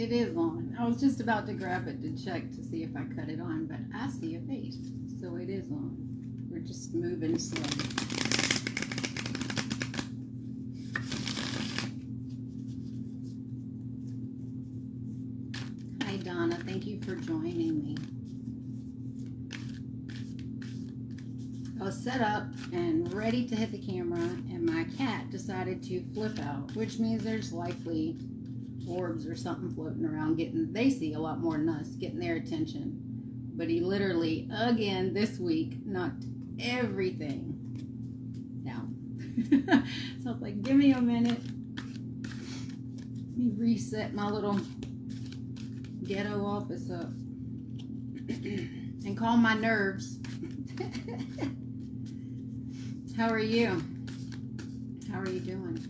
It is on. I was just about to grab it to check to see if I cut it on, but I see a face, so it is on. We're just moving slow. Hi Donna, thank you for joining me. I was set up and ready to hit the camera, and my cat decided to flip out, which means there's likely orbs or something floating around they see a lot more than us, getting their attention. But he literally, again this week, knocked everything down. So I was like, give me a minute. Let me reset my little ghetto office up and calm my nerves. How are you? How are you doing?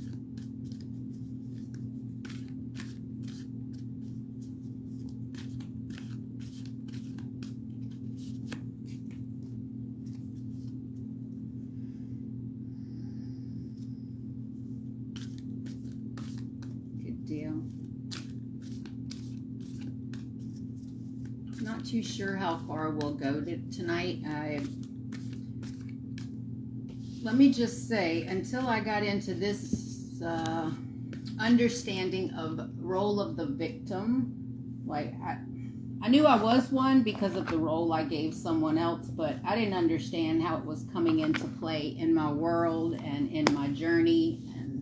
Good deal. Not too sure how far we'll go tonight. Let me just say, until I got into this understanding of role of the victim, like I knew I was one because of the role I gave someone else, but I didn't understand how it was coming into play in my world and in my journey. And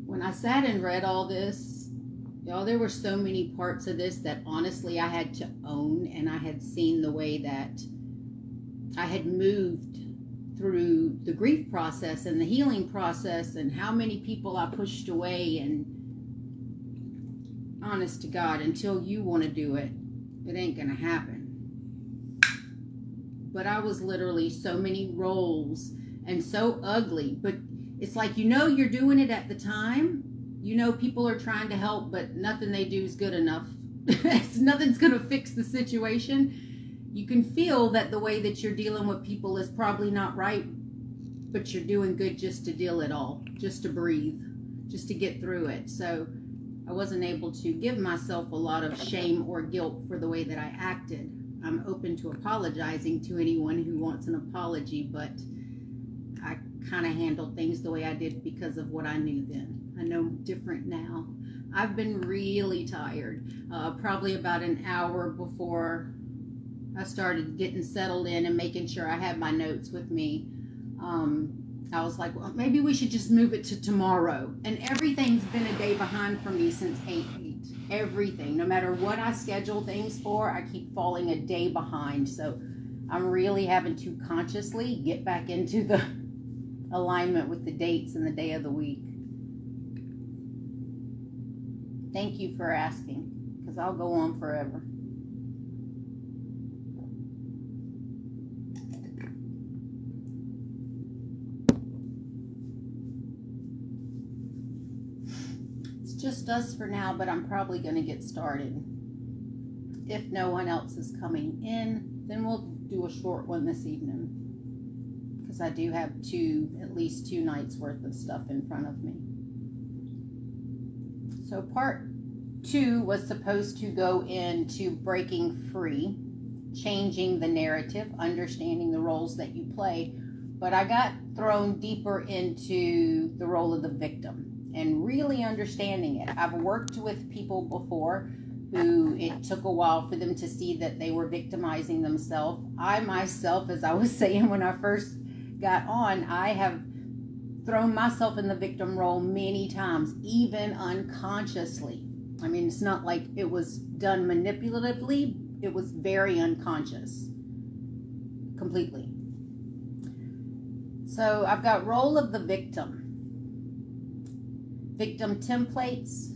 when I sat and read all this, y'all, there were so many parts of this that honestly I had to own, and I had seen the way that I had moved through the grief process and the healing process, and how many people I pushed away. And honest to God, until you want to do it, it ain't gonna happen. But I was literally so many roles and so ugly, but it's like, you're doing it at the time, people are trying to help, but nothing they do is good enough. Nothing's gonna fix the situation. You can feel that the way that you're dealing with people is probably not right, but you're doing good just to deal it all, just to breathe, just to get through it. So I wasn't able to give myself a lot of shame or guilt for the way that I acted. I'm open to apologizing to anyone who wants an apology, but I kind of handled things the way I did because of what I knew then. I know different now. I've been really tired, probably about an hour before I started getting settled in and making sure I had my notes with me. I was like, well, maybe we should just move it to tomorrow. And everything's been a day behind for me since 8/8. Everything, no matter what I schedule things for, I keep falling a day behind. So I'm really having to consciously get back into the alignment with the dates and the day of the week. Thank you for asking, because I'll go on forever. Just us for now, but I'm probably going to get started. If no one else is coming in, then we'll do a short one this evening, because I do have at least two nights worth of stuff in front of me. So part 2 was supposed to go into breaking free, changing the narrative, understanding the roles that you play, but I got thrown deeper into the role of the victim and really understanding it. I've worked with people before who it took a while for them to see that they were victimizing themselves. I myself, as I was saying when I first got on, I have thrown myself in the victim role many times, even unconsciously. I mean, it's not like it was done manipulatively. It was very unconscious, completely. So I've got role of the victim. Victim templates,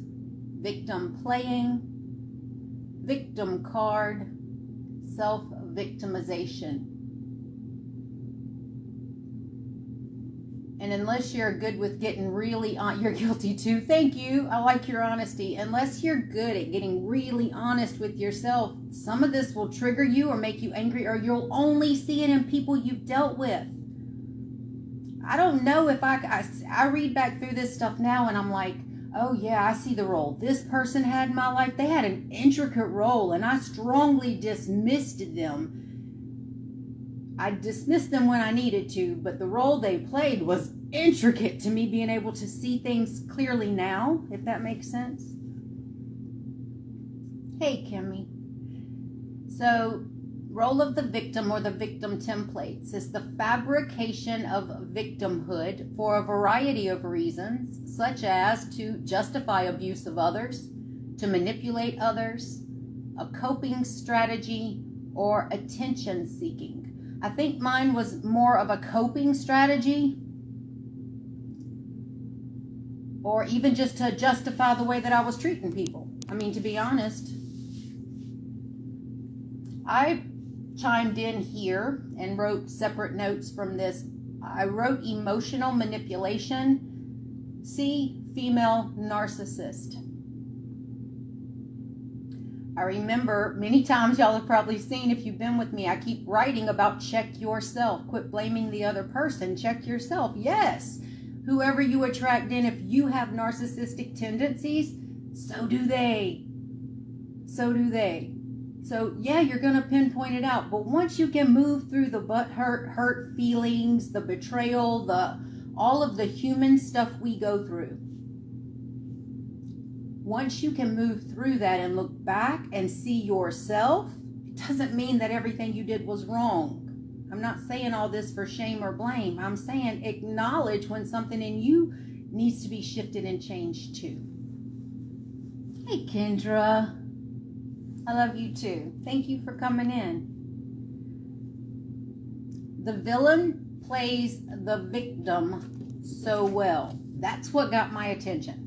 victim playing, victim card, self-victimization. And unless you're good with getting really on, you're guilty too. Thank you. I like your honesty. Unless you're good at getting really honest with yourself, some of this will trigger you or make you angry, or you'll only see it in people you've dealt with. I don't know if I read back through this stuff now and I'm like, oh yeah, I see the role this person had in my life. They had an intricate role, and I strongly dismissed them. I dismissed them when I needed to, but the role they played was intricate to me being able to see things clearly now, if that makes sense. Hey, Kimmy. So, role of the victim or the victim templates is the fabrication of victimhood for a variety of reasons, such as to justify abuse of others, to manipulate others, a coping strategy, or attention seeking. I think mine was more of a coping strategy, or even just to justify the way that I was treating people. I mean, to be honest, I chimed in here and wrote separate notes from this. I wrote emotional manipulation, C, female narcissist. I remember many times y'all have probably seen, if you've been with me, I keep writing about check yourself. Quit blaming the other person. Check yourself. Yes. Whoever you attract in, if you have narcissistic tendencies, so do they. So do they. So yeah, you're going to pinpoint it out. But once you can move through the hurt feelings, the betrayal, all of the human stuff we go through, once you can move through that and look back and see yourself, it doesn't mean that everything you did was wrong. I'm not saying all this for shame or blame. I'm saying acknowledge when something in you needs to be shifted and changed too. Hey, Kendra. I love you too. Thank you for coming in. The villain plays the victim so well. That's what got my attention.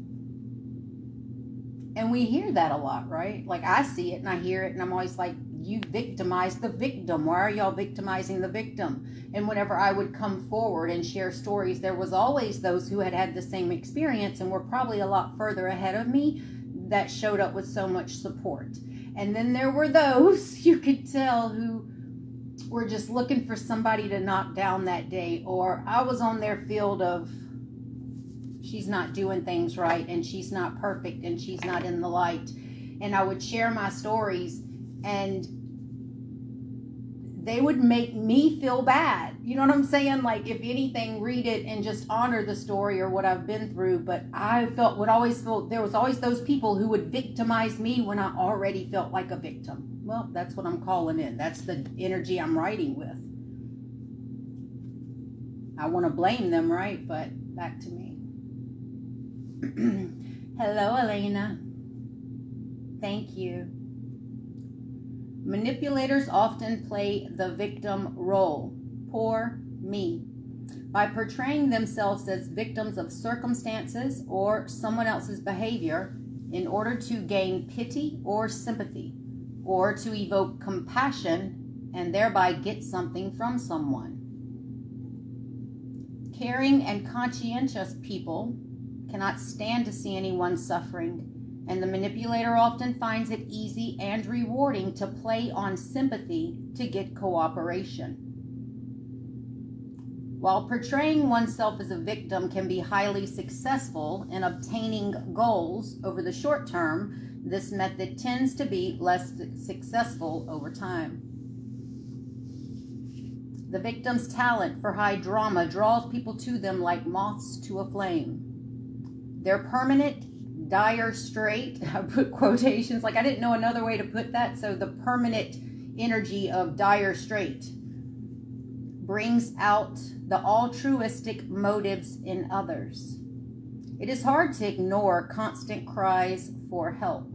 And we hear that a lot, right? Like, I see it and I hear it and I'm always like, you victimize the victim. Why are y'all victimizing the victim? And whenever I would come forward and share stories, there was always those who had had the same experience and were probably a lot further ahead of me that showed up with so much support. And then there were those you could tell who were just looking for somebody to knock down that day. Or I was on their field of, she's not doing things right, and she's not perfect, and she's not in the light. And I would share my stories, and they would make me feel bad. You know what I'm saying? Like, if anything, read it and just honor the story or what I've been through. But I would always feel, there was always those people who would victimize me when I already felt like a victim. Well, that's what I'm calling in. That's the energy I'm writing with. I want to blame them, right? But back to me. Hello, Elena. Thank you. Manipulators often play the victim role. Poor me. By portraying themselves as victims of circumstances or someone else's behavior in order to gain pity or sympathy, or to evoke compassion and thereby get something from someone. Caring and conscientious people cannot stand to see anyone suffering, and the manipulator often finds it easy and rewarding to play on sympathy to get cooperation. While portraying oneself as a victim can be highly successful in obtaining goals over the short term, this method tends to be less successful over time. The victim's talent for high drama draws people to them like moths to a flame. Their permanent, dire strait, I put quotations, like I didn't know another way to put that, so the permanent energy of dire strait brings out the altruistic motives in others. It is hard to ignore constant cries for help.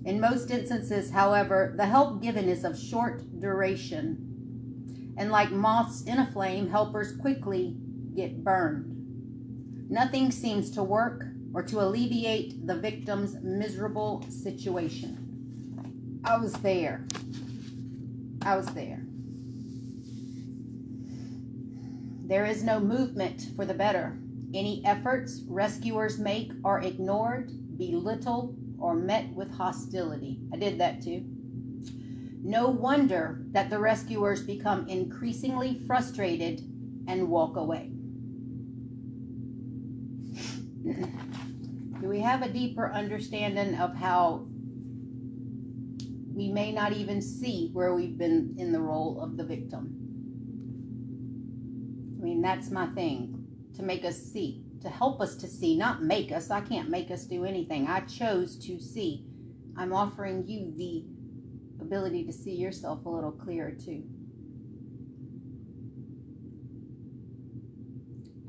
In most instances, however, the help given is of short duration, and like moths in a flame, helpers quickly get burned. Nothing seems to work or to alleviate the victim's miserable situation. I was there. There is no movement for the better. Any efforts rescuers make are ignored, belittled, or met with hostility. I did that too. No wonder that the rescuers become increasingly frustrated and walk away. Do we have a deeper understanding of how we may not even see where we've been in the role of the victim? I mean, that's my thing, to make us see, to help us to see, not make us. I can't make us do anything. I chose to see. I'm offering you the ability to see yourself a little clearer too.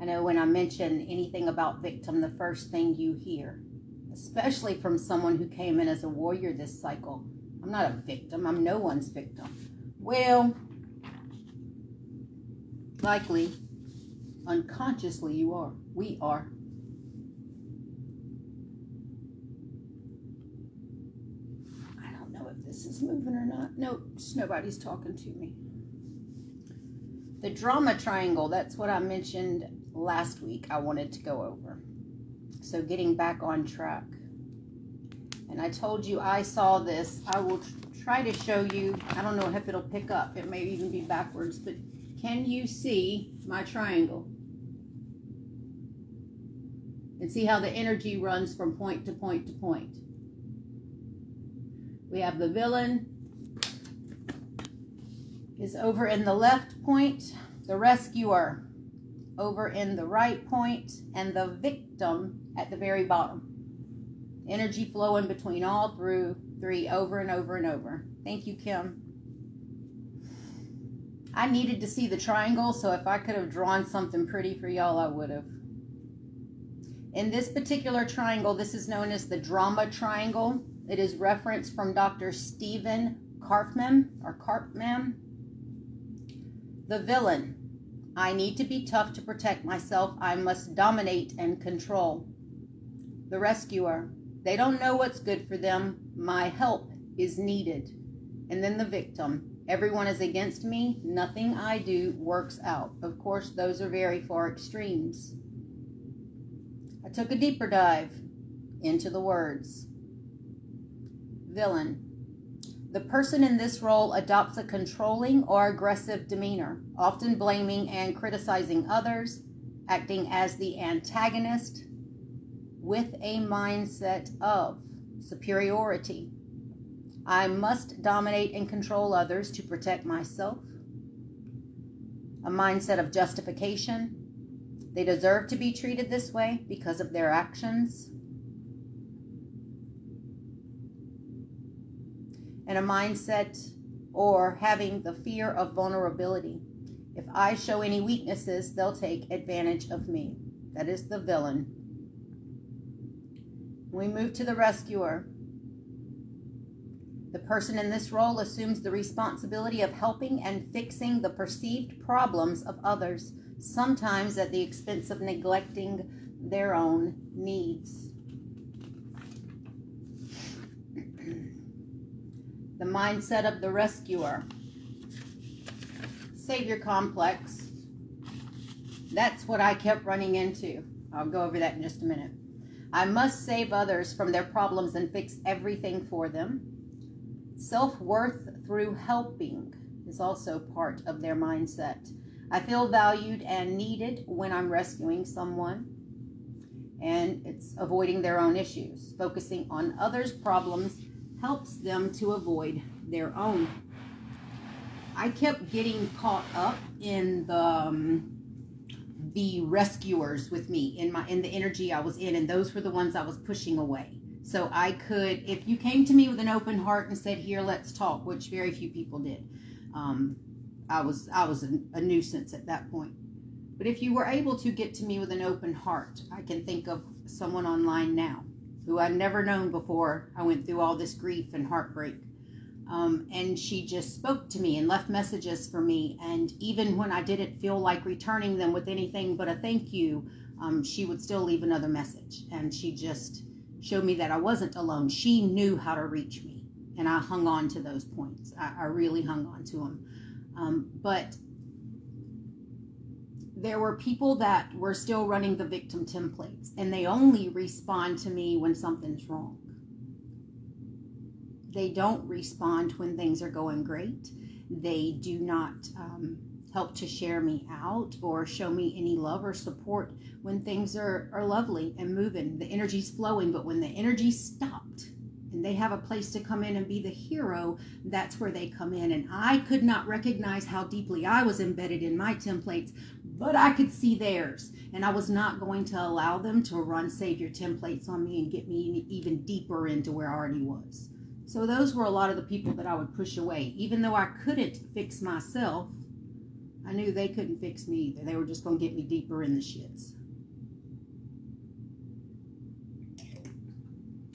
I know when I mention anything about victim, the first thing you hear, especially from someone who came in as a warrior this cycle, I'm not a victim. I'm no one's victim. Well, likely, unconsciously you are. We are. I don't know if this is moving or not. Nope, nobody's talking to me. The drama triangle, that's what I mentioned last week I wanted to go over. So getting back on track. And I told you I saw this. I will try to show you. I don't know if it'll pick up. It may even be backwards. But can you see my triangle? And see how the energy runs from point to point to point. We have the villain is over in the left point. The rescuer over in the right point. And the victim at the very bottom. Energy flowing between all three over and over and over. Thank you, Kim. I needed to see the triangle, so if I could have drawn something pretty for y'all, I would have. In this particular triangle, this is known as the drama triangle. It is referenced from Dr. Stephen Karpman. The villain. I need to be tough to protect myself. I must dominate and control. The rescuer. They don't know what's good for them. My help is needed. And then the victim. Everyone is against me. Nothing I do works out. Of course, those are very far extremes. I took a deeper dive into the words. Villain. The person in this role adopts a controlling or aggressive demeanor, often blaming and criticizing others, acting as the antagonist, with a mindset of superiority. I must dominate and control others to protect myself. A mindset of justification. They deserve to be treated this way because of their actions. And a mindset or having the fear of vulnerability. If I show any weaknesses, they'll take advantage of me. That is the villain. We move to the rescuer. The person in this role assumes the responsibility of helping and fixing the perceived problems of others, sometimes at the expense of neglecting their own needs. The mindset of the rescuer. Savior complex. That's what I kept running into. I'll go over that in just a minute. I must save others from their problems and fix everything for them. Self-worth through helping is also part of their mindset. I feel valued and needed when I'm rescuing someone. And it's avoiding their own issues. Focusing on others' problems helps them to avoid their own. I kept getting caught up in the rescuers with me in the energy I was in, and those were the ones I was pushing away. So I could, if you came to me with an open heart and said, here, let's talk, which very few people did, I was a nuisance at that point. But if you were able to get to me with an open heart, I can think of someone online now who I'd never known before I went through all this grief and heartbreak. And she just spoke to me and left messages for me. And even when I didn't feel like returning them with anything but a thank you, she would still leave another message. And she just showed me that I wasn't alone. She knew how to reach me. And I hung on to those points. I really hung on to them. But there were people that were still running the victim templates. And they only respond to me when something's wrong. They don't respond when things are going great. They do not help to share me out or show me any love or support when things are lovely and moving. The energy's flowing, but when the energy stopped and they have a place to come in and be the hero, that's where they come in. And I could not recognize how deeply I was embedded in my templates, but I could see theirs. And I was not going to allow them to run savior templates on me and get me even deeper into where I already was. So those were a lot of the people that I would push away. Even though I couldn't fix myself, I knew they couldn't fix me either. They were just going to get me deeper in the shits.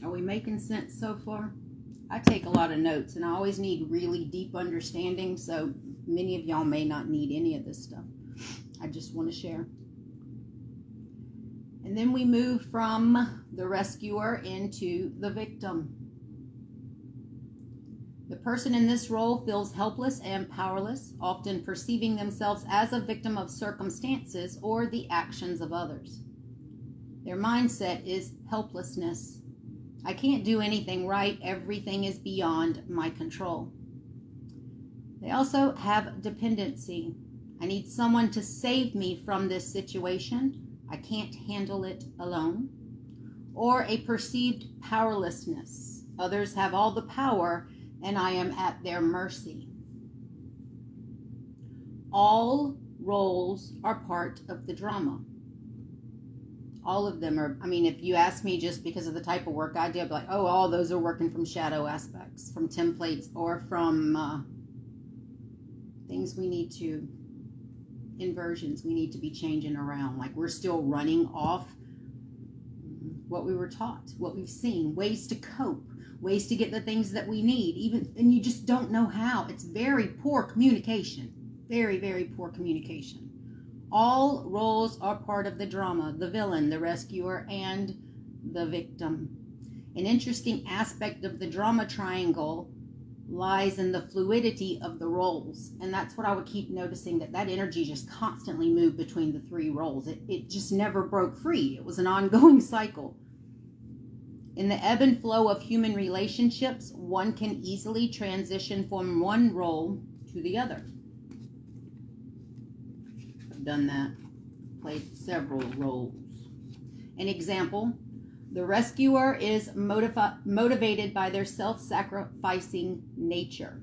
Are we making sense so far? I take a lot of notes, and I always need really deep understanding, so many of y'all may not need any of this stuff. I just want to share. And then we move from the rescuer into the victim. The person in this role feels helpless and powerless, often perceiving themselves as a victim of circumstances or the actions of others. Their mindset is helplessness. I can't do anything right. Everything is beyond my control. They also have dependency. I need someone to save me from this situation. I can't handle it alone. Or a perceived powerlessness. Others have all the power, and I am at their mercy. All roles are part of the drama. All of them are. I mean, if you ask me just because of the type of work I do, I'd be like, oh, all those are working from shadow aspects, from templates, or from things we need to, inversions we need to be changing around. Like we're still running off what we were taught, what we've seen, ways to cope, ways to get the things that we need, and you just don't know how. It's very poor communication. Very, very poor communication. All roles are part of the drama, the villain, the rescuer, and the victim. An interesting aspect of the drama triangle lies in the fluidity of the roles. And that's what I would keep noticing, that energy just constantly moved between the three roles. It just never broke free. It was an ongoing cycle. In the ebb and flow of human relationships, one can easily transition from one role to the other. I've done that, played several roles. An example, the rescuer is motivated by their self-sacrificing nature.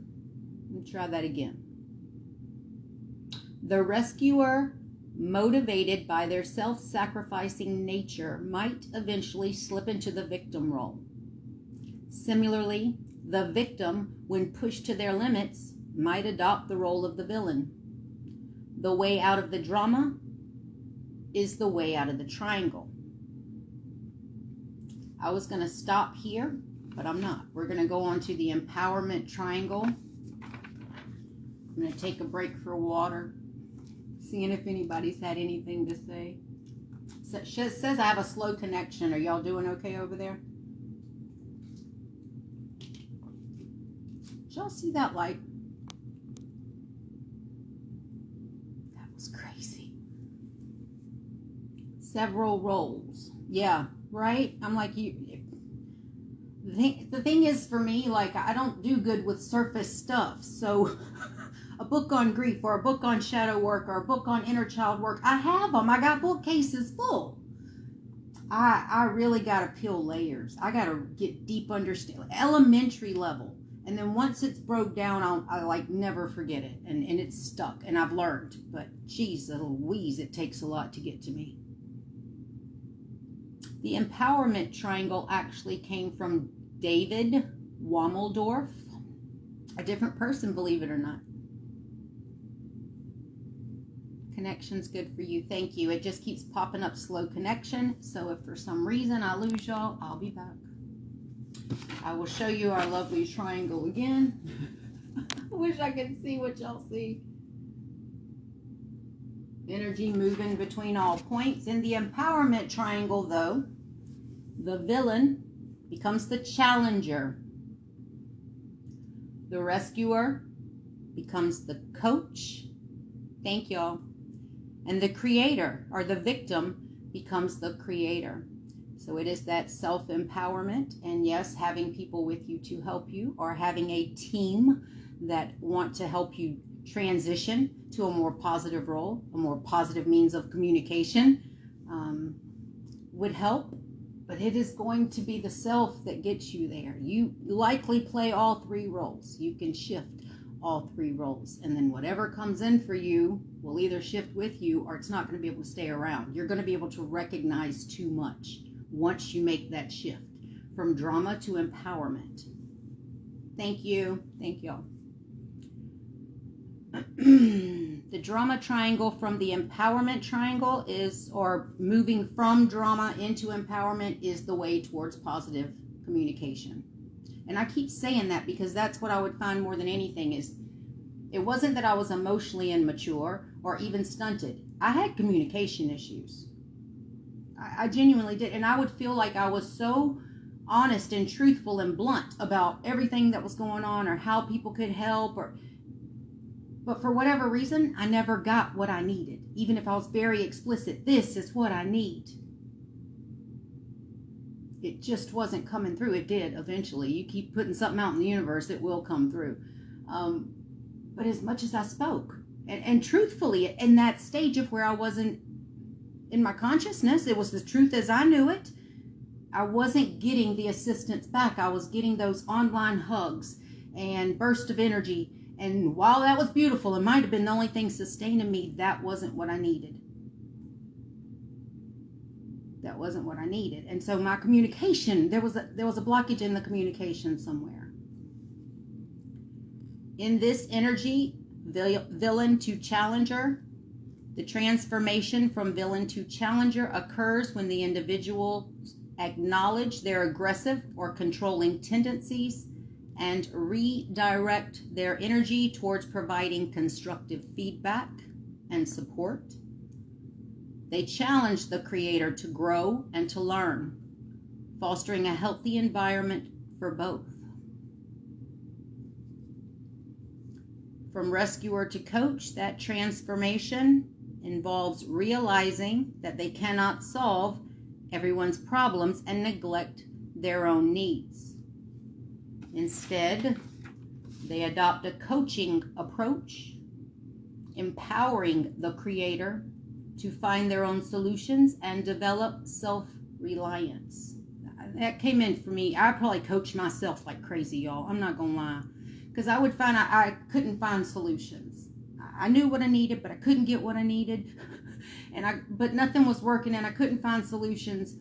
Let me try that again. The rescuer, motivated by their self-sacrificing nature, might eventually slip into the victim role. Similarly, the victim, when pushed to their limits, might adopt the role of the villain. The way out of the drama is the way out of the triangle. I was going to stop here, but I'm not. We're going to go on to the empowerment triangle. I'm going to take a break for water, seeing if anybody's had anything to say. It says I have a slow connection. Are y'all doing okay over there? Did y'all see that light? That was crazy. Several roles. Yeah. Right? I'm like, the thing is for me, like, I don't do good with surface stuff. So a book on grief or a book on shadow work or a book on inner child work, I have them. I got bookcases full. I really got to peel layers. I got to get deep understanding, elementary level. And then once it's broke down, I like never forget it. And it's stuck and I've learned. But geez, Louise, it takes a lot to get to me. The empowerment triangle actually came from David Wommeldorf, a different person, believe it or not. Connection's good for you. Thank you. It just keeps popping up slow connection. So if for some reason I lose y'all, I'll be back. I will show you our lovely triangle again. I wish I could see what y'all see. Energy moving between all points. In the empowerment triangle, though, the villain becomes the challenger. The rescuer becomes the coach. Thank y'all. And the creator, or the victim, becomes the creator. So it is that self-empowerment, and yes, having people with you to help you, or having a team that want to help you transition to a more positive role, a more positive means of communication would help. But it is going to be the self that gets you there. You likely play all three roles. You can shift all three roles. And then whatever comes in for you will either shift with you or it's not going to be able to stay around. You're going to be able to recognize too much once you make that shift from drama to empowerment. Thank you. Thank y'all. The drama triangle from the empowerment triangle or moving from drama into empowerment is the way towards positive communication. And I keep saying that because that's what I would find more than anything is it wasn't that I was emotionally immature or even stunted. I had communication issues. I genuinely did. And I would feel like I was so honest and truthful and blunt about everything that was going on or how people could help but for whatever reason, I never got what I needed. Even if I was very explicit, this is what I need. It just wasn't coming through. It did eventually. You keep putting something out in the universe, it will come through. But as much as I spoke, and truthfully, in that stage of where I wasn't in my consciousness, it was the truth as I knew it. I wasn't getting the assistance back. I was getting those online hugs and bursts of energy. And while that was beautiful, it might have been the only thing sustaining me, that wasn't what I needed. That wasn't what I needed. And so my communication, there was a blockage in the communication somewhere. In this energy, villain to challenger, the transformation from villain to challenger occurs when the individual acknowledge their aggressive or controlling tendencies and redirect their energy towards providing constructive feedback and support. They challenge the creator to grow and to learn, fostering a healthy environment for both. From rescuer to coach, that transformation involves realizing that they cannot solve everyone's problems and neglect their own needs. Instead, they adopt a coaching approach, empowering the creator to find their own solutions and develop self-reliance. That came in for me. I probably coached myself like crazy, y'all. I'm not gonna lie. Because I would find I couldn't find solutions. I knew what I needed, but I couldn't get what I needed. But nothing was working and I couldn't find solutions.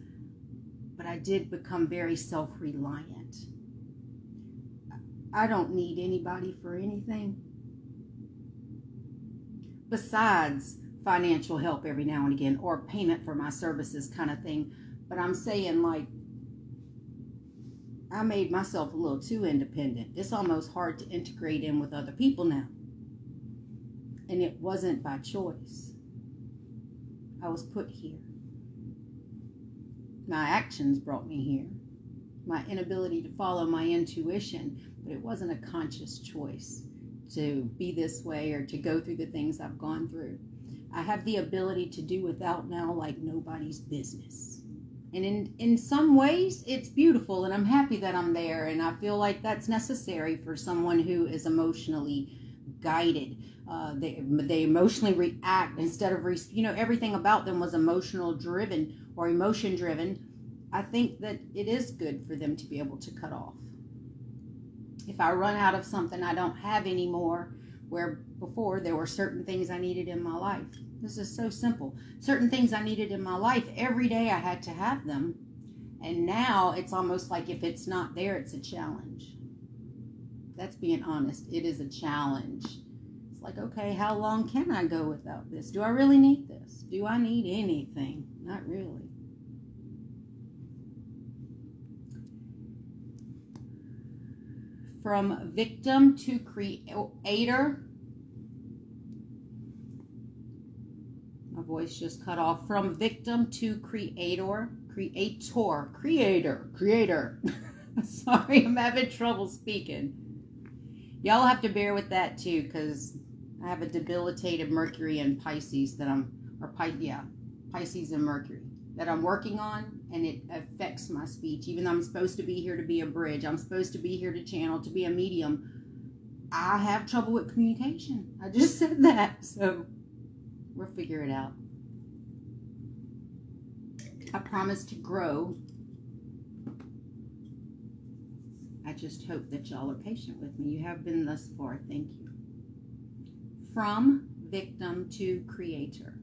But I did become very self-reliant. I don't need anybody for anything besides financial help every now and again or payment for my services kind of thing. But I'm saying, like, I made myself a little too independent. It's almost hard to integrate in with other people now. And it wasn't by choice. I was put here. My actions brought me here. My inability to follow my intuition, but it wasn't a conscious choice to be this way or to go through the things I've gone through. I have the ability to do without now like nobody's business. And in some ways, it's beautiful, and I'm happy that I'm there, and I feel like that's necessary for someone who is emotionally guided. They emotionally react instead of, everything about them was emotional driven or emotion driven. I think that it is good for them to be able to cut off. If I run out of something I don't have anymore, where before there were certain things I needed in my life. This is so simple. Certain things I needed in my life, every day I had to have them. And now it's almost like if it's not there, it's a challenge. That's being honest. It is a challenge. It's like, okay, how long can I go without this? Do I really need this? Do I need anything? Not really. From victim to creator. My voice just cut off. From victim to creator. Sorry, I'm having trouble speaking. Y'all have to bear with that too, because I have a debilitated Mercury and Pisces Pisces and Mercury that I'm working on, and it affects my speech. Even though I'm supposed to be here to be a bridge, I'm supposed to be here to channel, to be a medium, I have trouble with communication. I just said that. So we'll figure it out. I promise to grow. I just hope that y'all are patient with me. You have been thus far. Thank you. From victim to creator.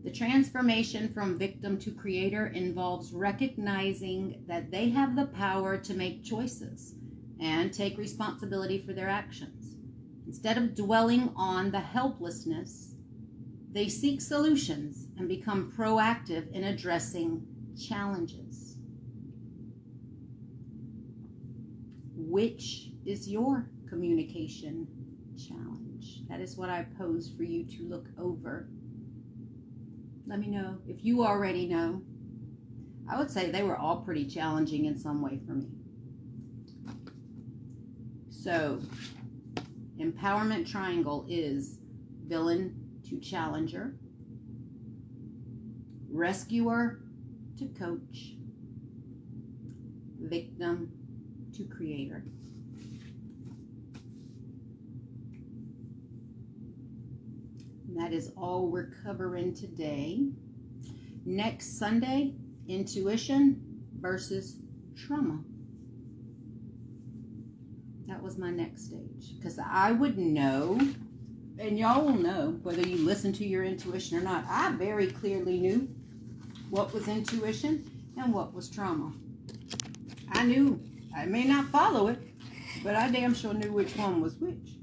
The transformation from victim to creator involves recognizing that they have the power to make choices and take responsibility for their actions. Instead of dwelling on the helplessness, they seek solutions and become proactive in addressing challenges. Which is your communication challenge? That is what I pose for you to look over. Let me know if you already know. I would say they were all pretty challenging in some way for me. So, empowerment triangle is villain to challenger, rescuer to coach, victim to creator. And that is all we're covering today. Next Sunday, intuition versus trauma. That was my next stage. Because I would know, and y'all will know whether you listen to your intuition or not. I very clearly knew what was intuition and what was trauma. I knew. I may not follow it, but I damn sure knew which one was which.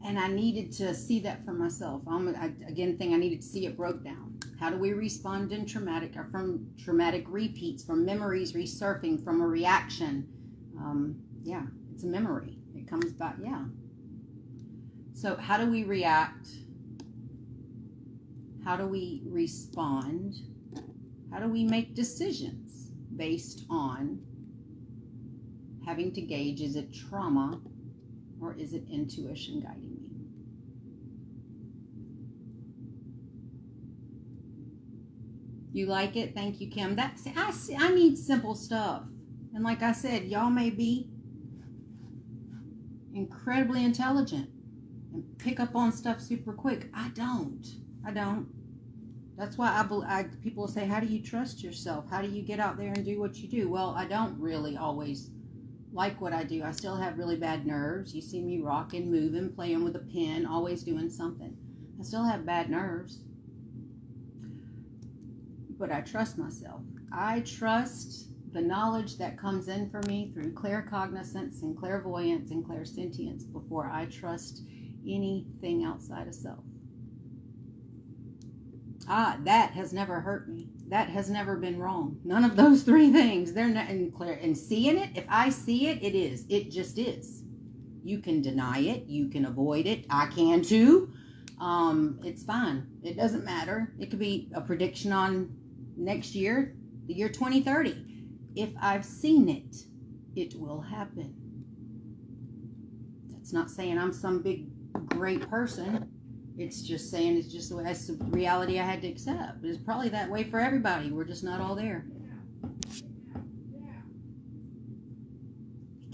And I needed to see that for myself. I needed to see it broke down. How do we respond in traumatic or from traumatic repeats, from memories resurfacing, from a reaction? It's a memory. It comes back, So how do we react? How do we respond? How do we make decisions based on having to gauge, is it trauma or is it intuition guiding me? You like it? Thank you, Kim. I need simple stuff. And like I said, y'all may be incredibly intelligent and pick up on stuff super quick. I don't. That's why people say, how do you trust yourself? How do you get out there and do what you do? Well, I don't really always like what I do. I still have really bad nerves. You see me rocking, moving, playing with a pen, always doing something. I still have bad nerves. But I trust myself. I trust the knowledge that comes in for me through claircognizance and clairvoyance and clairsentience before I trust anything outside of self. That has never hurt me. That has never been wrong. None of those three things. They're not in clear. And seeing it, if I see it, it is. It just is. You can deny it. You can avoid it. I can too. It's fine. It doesn't matter. It could be a prediction on next year, the year 2030. If I've seen it, it will happen. That's not saying I'm some big, great person. It's just saying that's the reality I had to accept. It's probably that way for everybody. We're just not all there. The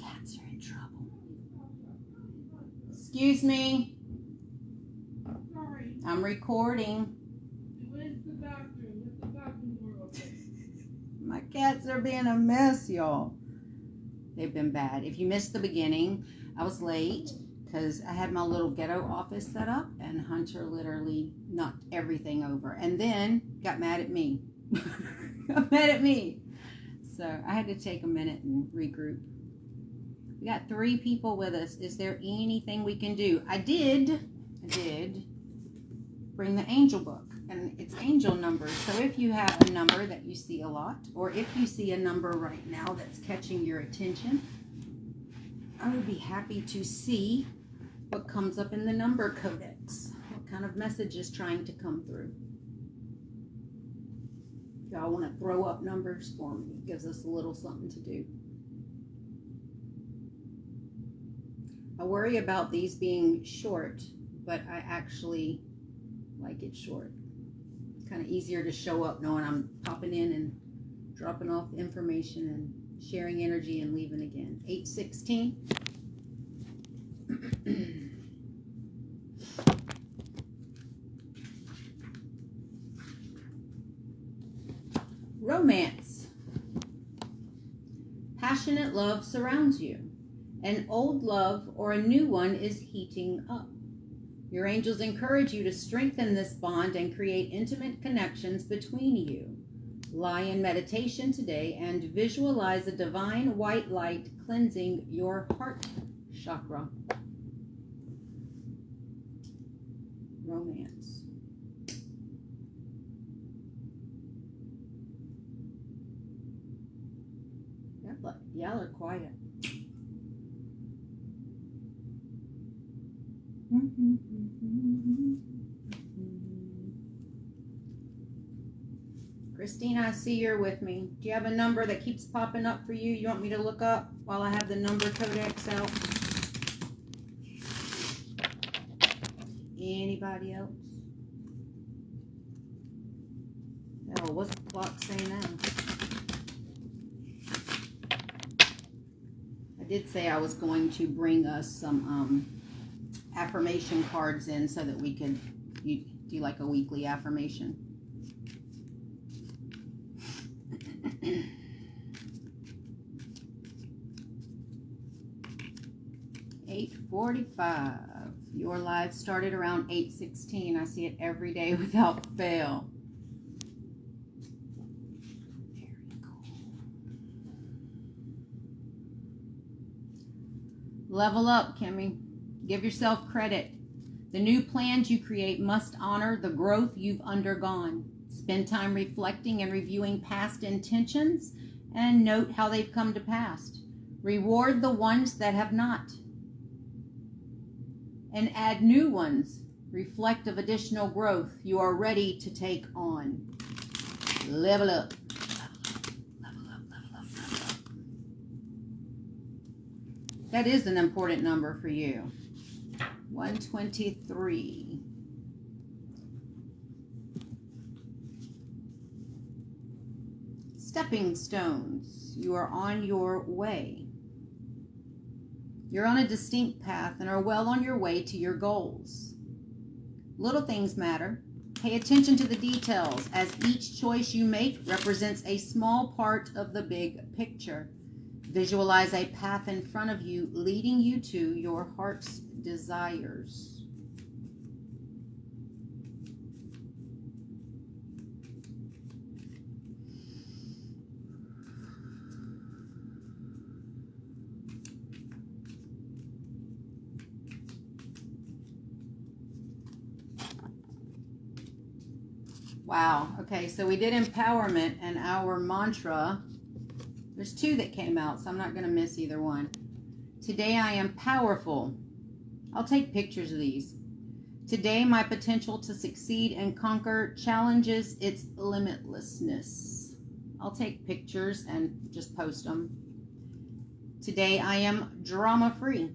cats are in trouble. Excuse me. Sorry. I'm recording. Where's the bathroom? Is the bathroom door open? My cats are being a mess, y'all. They've been bad. If you missed the beginning, I was late because I had my little ghetto office set up and Hunter literally knocked everything over and then got mad at me. So I had to take a minute and regroup. We got 3 people with us. Is there anything we can do? I did bring the angel book, and it's angel numbers. So if you have a number that you see a lot, or if you see a number right now that's catching your attention, I would be happy to see what comes up in the number codex. What kind of message is trying to come through? Y'all want to throw up numbers for me? It gives us a little something to do. I worry about these being short, but I actually like it short. It's kind of easier to show up knowing I'm popping in and dropping off information and sharing energy and leaving again. 8:16. Romance. Passionate love surrounds you. An old love or a new one is heating up. Your angels encourage you to strengthen this bond and create intimate connections between you. Lie in meditation today and visualize a divine white light cleansing your heart chakra. Romance. Y'all are quiet. Christine, I see you're with me. Do you have a number that keeps popping up for you? You want me to look up while I have the number codex out? Anybody else? Oh, what's the clock saying now? I did say I was going to bring us some affirmation cards in so that we could do like a weekly affirmation. 8:45. Your live started around 8:16. I see it every day without fail. Very cool. Level up, Kimmy. Give yourself credit. The new plans you create must honor the growth you've undergone. Spend time reflecting and reviewing past intentions and note how they've come to pass. Reward the ones that have not. And add new ones. Reflect of additional growth you are ready to take on. Level up. Level up. That is an important number for you. 123. Stepping stones. You are on your way. You're on a distinct path and are well on your way to your goals. Little things matter. Pay attention to the details, as each choice you make represents a small part of the big picture. Visualize a path in front of you leading you to your heart's desires. Wow. Okay, so we did empowerment, and our mantra, there's two that came out, so I'm not going to miss either one. Today I am powerful. I'll take pictures of these. Today my potential to succeed and conquer challenges its limitlessness. I'll take pictures and just post them. Today I am drama-free.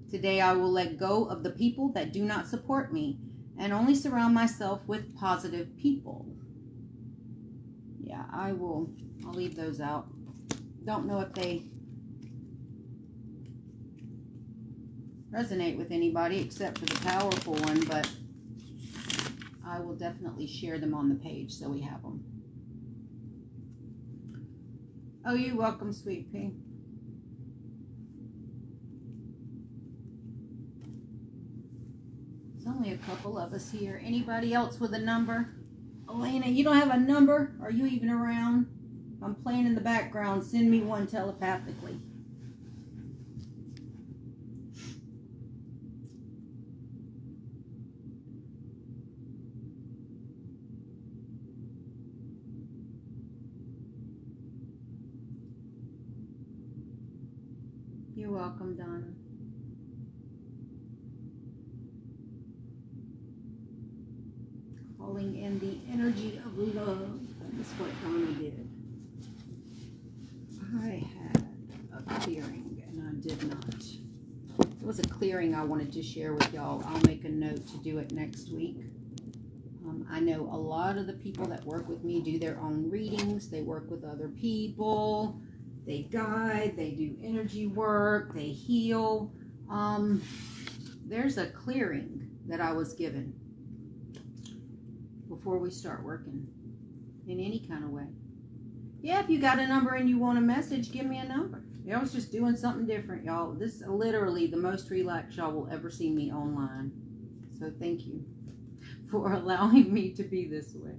Today I will let go of the people that do not support me and only surround myself with positive people. Yeah, I'll leave those out. Don't know if they resonate with anybody except for the powerful one, but I will definitely share them on the page so we have them. Oh, you're welcome, Sweet Pea. There's only a couple of us here. Anybody else with a number? Elena, you don't have a number? Are you even around? If I'm playing in the background, send me one telepathically. You're welcome, Donna. Calling in the energy of love. That's what Donna did. I had a clearing and I did not. It was a clearing I wanted to share with y'all. I'll make a note to do it next week. I know a lot of the people that work with me do their own readings. They work with other people. They guide, they do energy work, they heal. There's a clearing that I was given before we start working in any kind of way. Yeah, if you got a number and you want a message, give me a number. I was just doing something different, y'all. This is literally the most relaxed y'all will ever see me online. So thank you for allowing me to be this way.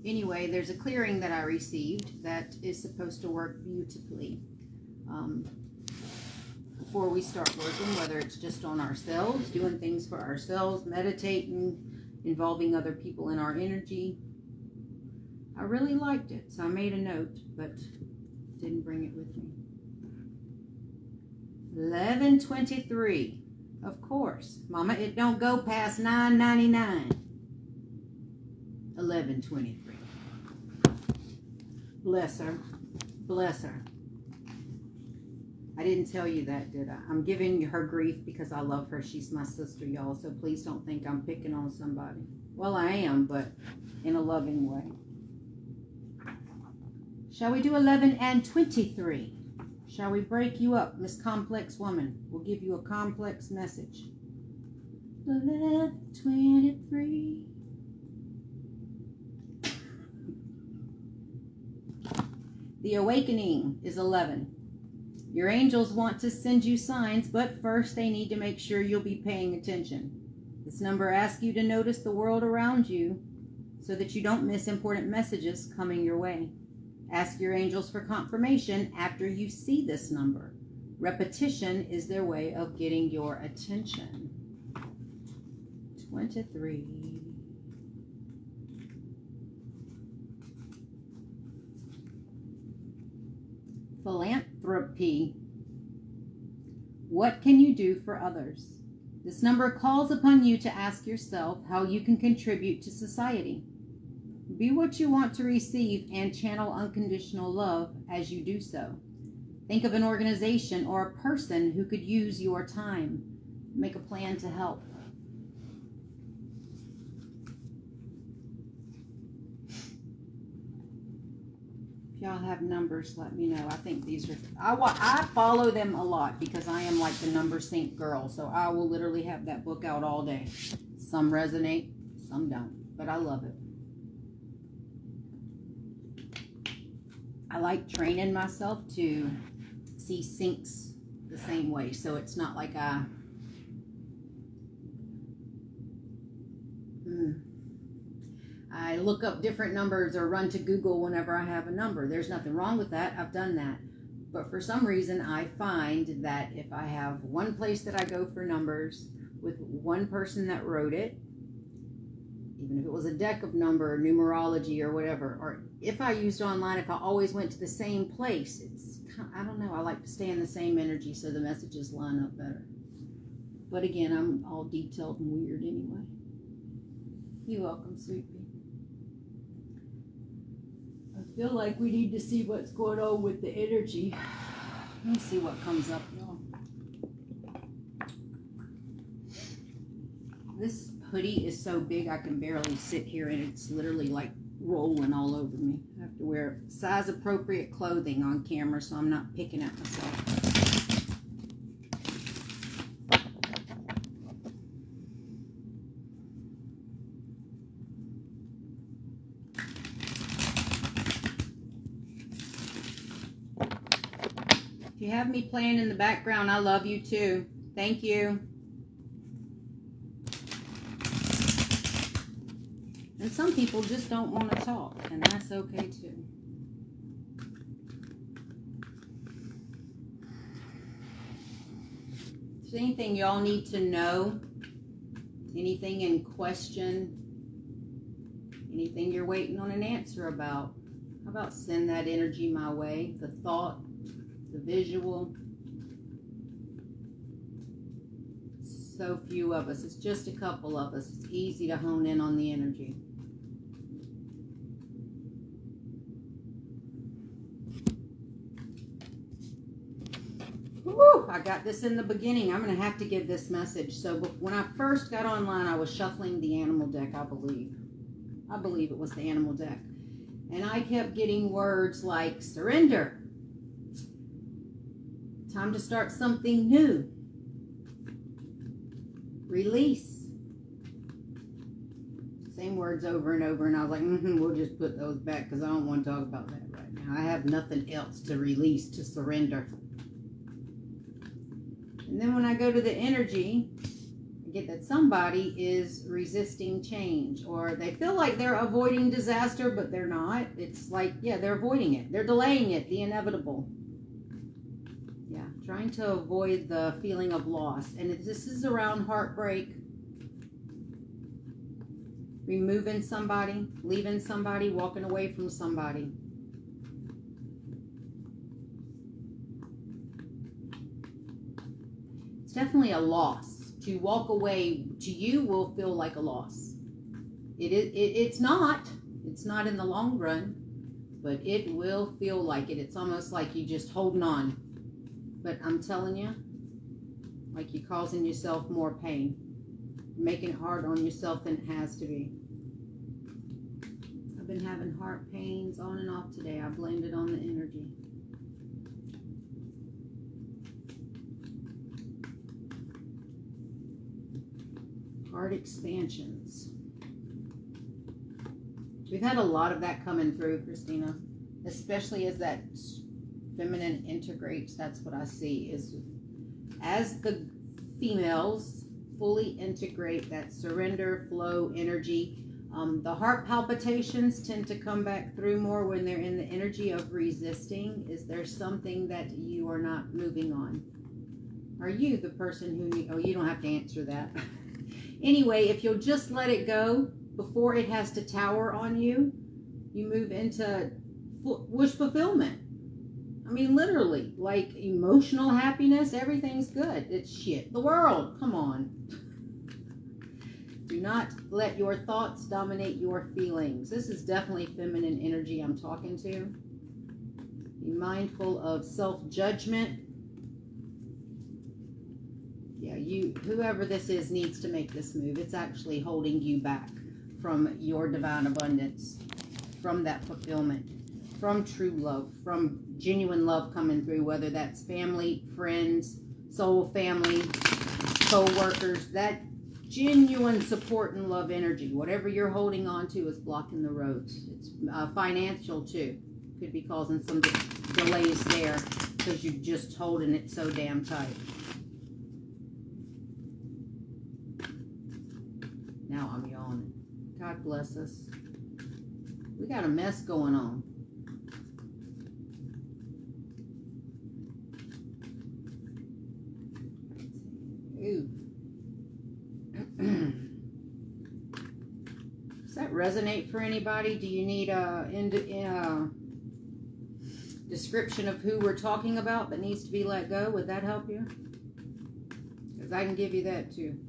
Anyway, there's a clearing that I received that is supposed to work beautifully. Before we start working, whether it's just on ourselves, doing things for ourselves, meditating, involving other people in our energy. I really liked it, so I made a note, but didn't bring it with me. 11:23. Of course. Mama, it don't go past 9:99. 11:23. Bless her. Bless her. I didn't tell you that, did I? I'm giving her grief because I love her. She's my sister, y'all, so please don't think I'm picking on somebody. Well, I am, but in a loving way. Shall we do 11:23? Shall we break you up, Miss Complex Woman? We'll give you a complex message. 11:23. The awakening is 11. Your angels want to send you signs, but first they need to make sure you'll be paying attention. This number asks you to notice the world around you so that you don't miss important messages coming your way. Ask your angels for confirmation after you see this number. Repetition is their way of getting your attention. 23. Philanthropy. What can you do for others? This number calls upon you to ask yourself how you can contribute to society. Be what you want to receive and channel unconditional love as you do so. Think of an organization or a person who could use your time. Make a plan to help. If y'all have numbers, let me know. I think these are, I follow them a lot because I am like the number sync girl. So I will literally have that book out all day. Some resonate, some don't, but I love it. I like training myself to see syncs the same way. So it's not like I look up different numbers or run to Google whenever I have a number. There's nothing wrong with that. I've done that. But for some reason, I find that if I have one place that I go for numbers with one person that wrote it, even if it was a deck of number, numerology or whatever, or if I used online, if I always went to the same place, it's, I don't know, I like to stay in the same energy so the messages line up better. But again, I'm all detailed and weird anyway. You're welcome, sweet pea. I feel like we need to see what's going on with the energy. Let me see what comes up, y'all. This hoodie is so big I can barely sit here and it's literally like rolling all over me. I have to wear size appropriate clothing on camera so I'm not picking at myself. If you have me playing in the background, I love you too. Thank you. And some people just don't want to talk, and that's okay too. If there's anything y'all need to know, anything in question, anything you're waiting on an answer about, how about send that energy my way, the thought, the visual. So few of us. It's just a couple of us. It's easy to hone in on the energy. Woo, I got this in the beginning. I'm going to have to give this message. So when I first got online, I was shuffling the animal deck, I believe. I believe it was the animal deck. And I kept getting words like surrender, time to start something new, release. Same words over and over, and I was like, we'll just put those back because I don't want to talk about that right now. I have nothing else to release, to surrender. And then when I go to the energy, I get that somebody is resisting change, or they feel like they're avoiding disaster, but they're not. It's like, yeah, they're avoiding it. They're delaying it, the inevitable. Yeah, trying to avoid the feeling of loss. And this is around heartbreak, removing somebody, leaving somebody, walking away from somebody. It's definitely a loss. To walk away to you will feel like a loss. It's not in the long run, but it will feel like it. It's almost like you just holding on. But I'm telling you, like you're causing yourself more pain, making it hard on yourself than it has to be. I've been having heart pains on and off today. I blamed it on the energy. Heart expansions. We've had a lot of that coming through, Christina, especially as that feminine integrates. That's what I see, is as the females fully integrate that surrender flow energy, the heart palpitations tend to come back through more when they're in the energy of resisting. Is there something that you are not moving on? Are you the person who you don't have to answer that. Anyway, if you'll just let it go before it has to tower on you, you move into wish fulfillment. I mean, literally, like emotional happiness, everything's good. It's shit. The world, come on. Do not let your thoughts dominate your feelings. This is definitely feminine energy I'm talking to. Be mindful of self-judgment. Yeah, whoever this is needs to make this move. It's actually holding you back from your divine abundance, from that fulfillment, from true love, from genuine love coming through, whether that's family, friends, soul family, co-workers, that genuine support and love energy. Whatever you're holding on to is blocking the roads. It's financial too. Could be causing some delays there because you're just holding it so damn tight. Now I'm yawning. God bless us. We got a mess going on. Ooh. Does that resonate for anybody? Do you need a description of who we're talking about that needs to be let go? Would that help you? Because I can give you that too.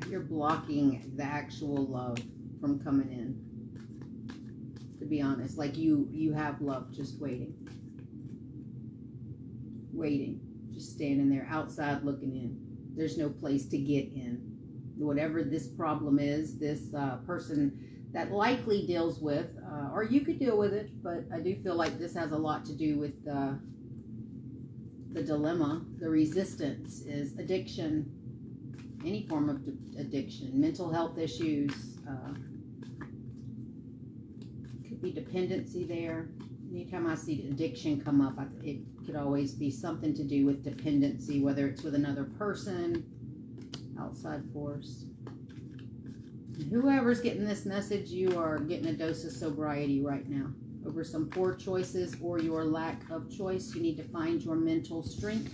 You're blocking the actual love from coming in, to be honest. Like you have love just waiting, just standing there outside looking in. There's no place to get in. Whatever this problem is, this person that likely deals with, or you could deal with it, but I do feel like this has a lot to do with the dilemma. The resistance is addiction, any form of addiction, mental health issues, could be dependency there. Anytime I see addiction come up, it could always be something to do with dependency, whether it's with another person, outside force. Whoever's getting this message, you are getting a dose of sobriety right now over some poor choices or your lack of choice. You need to find your mental strength.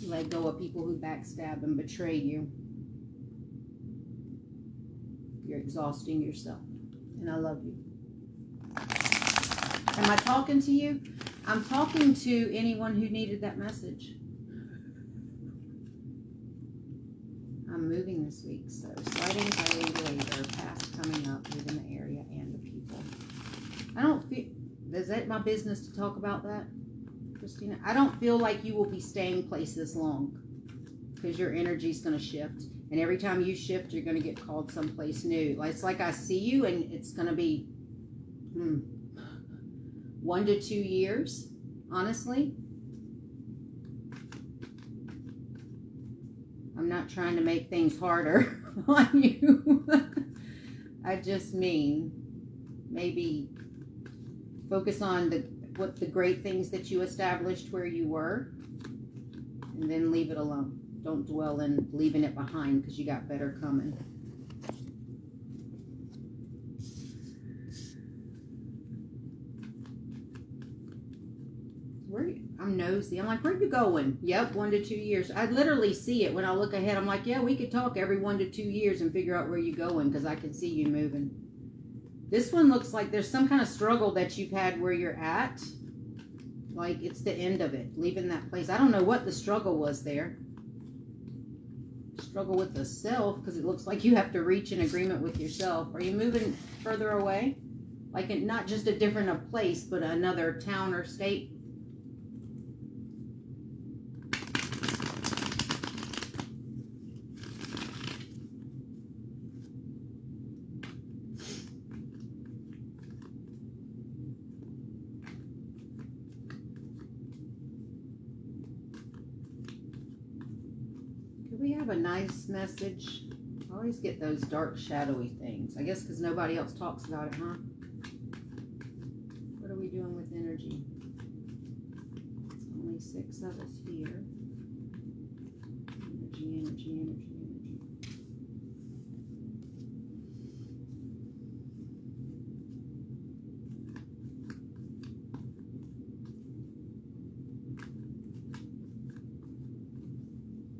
Let go of people who backstab and betray you. You're exhausting yourself. And I love you. Am I talking to you? I'm talking to anyone who needed that message. I'm moving this week. So slight anxiety later, past coming up within the area and the people. I don't feel, is that my business to talk about that, Christina? I don't feel like you will be staying places long because your energy is going to shift. And every time you shift, you're going to get called someplace new. It's like I see you and it's going to be 1 to 2 years, honestly. I'm not trying to make things harder on you. I just mean maybe focus on the great things that you established where you were, and then leave it alone. Don't dwell in leaving it behind because you got better coming. I'm nosy. I'm like, where are you going? Yep, 1 to 2 years. I literally see it when I look ahead. I'm like, yeah, we could talk every 1 to 2 years and figure out where you're going because I can see you moving. This one looks like there's some kind of struggle that you've had where you're at. Like it's the end of it, leaving that place. I don't know what the struggle was there. Struggle with the self because it looks like you have to reach an agreement with yourself. Are you moving further away? Like not just a different place, but another town or state? We have a nice message. I always get those dark, shadowy things. I guess because nobody else talks about it, huh? What are we doing with energy? Only 6 of us here. Energy, energy, energy, energy.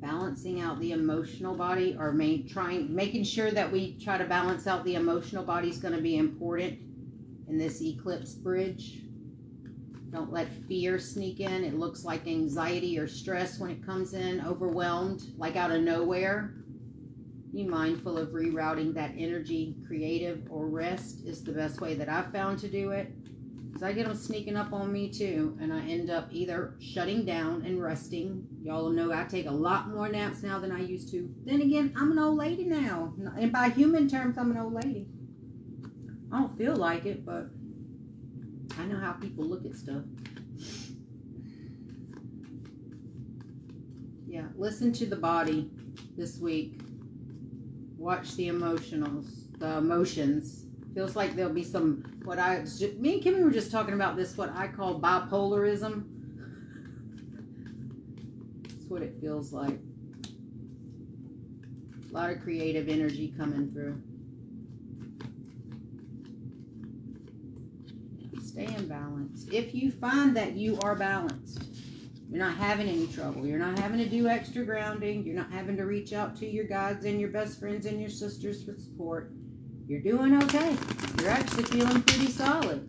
Balancing out the emotional body, or making sure that we try to balance out the emotional body is going to be important in this eclipse bridge. Don't let fear sneak in. It looks like anxiety or stress when it comes in, overwhelmed, like out of nowhere. Be mindful of rerouting that energy. Creative or rest is the best way that I've found to do it. Because I get them sneaking up on me too, and I end up either shutting down and resting. Y'all know I take a lot more naps now than I used to. Then again, I'm an old lady now. And by human terms, I'm an old lady. I don't feel like it, but I know how people look at stuff. Yeah, listen to the body this week. Watch the emotions. Feels like there'll be some, me and Kimmy were just talking about this, what I call bipolarism. That's what it feels like. A lot of creative energy coming through. Stay in balance. If you find that you are balanced, you're not having any trouble. You're not having to do extra grounding. You're not having to reach out to your guides and your best friends and your sisters for support. You're doing okay. You're actually feeling pretty solid.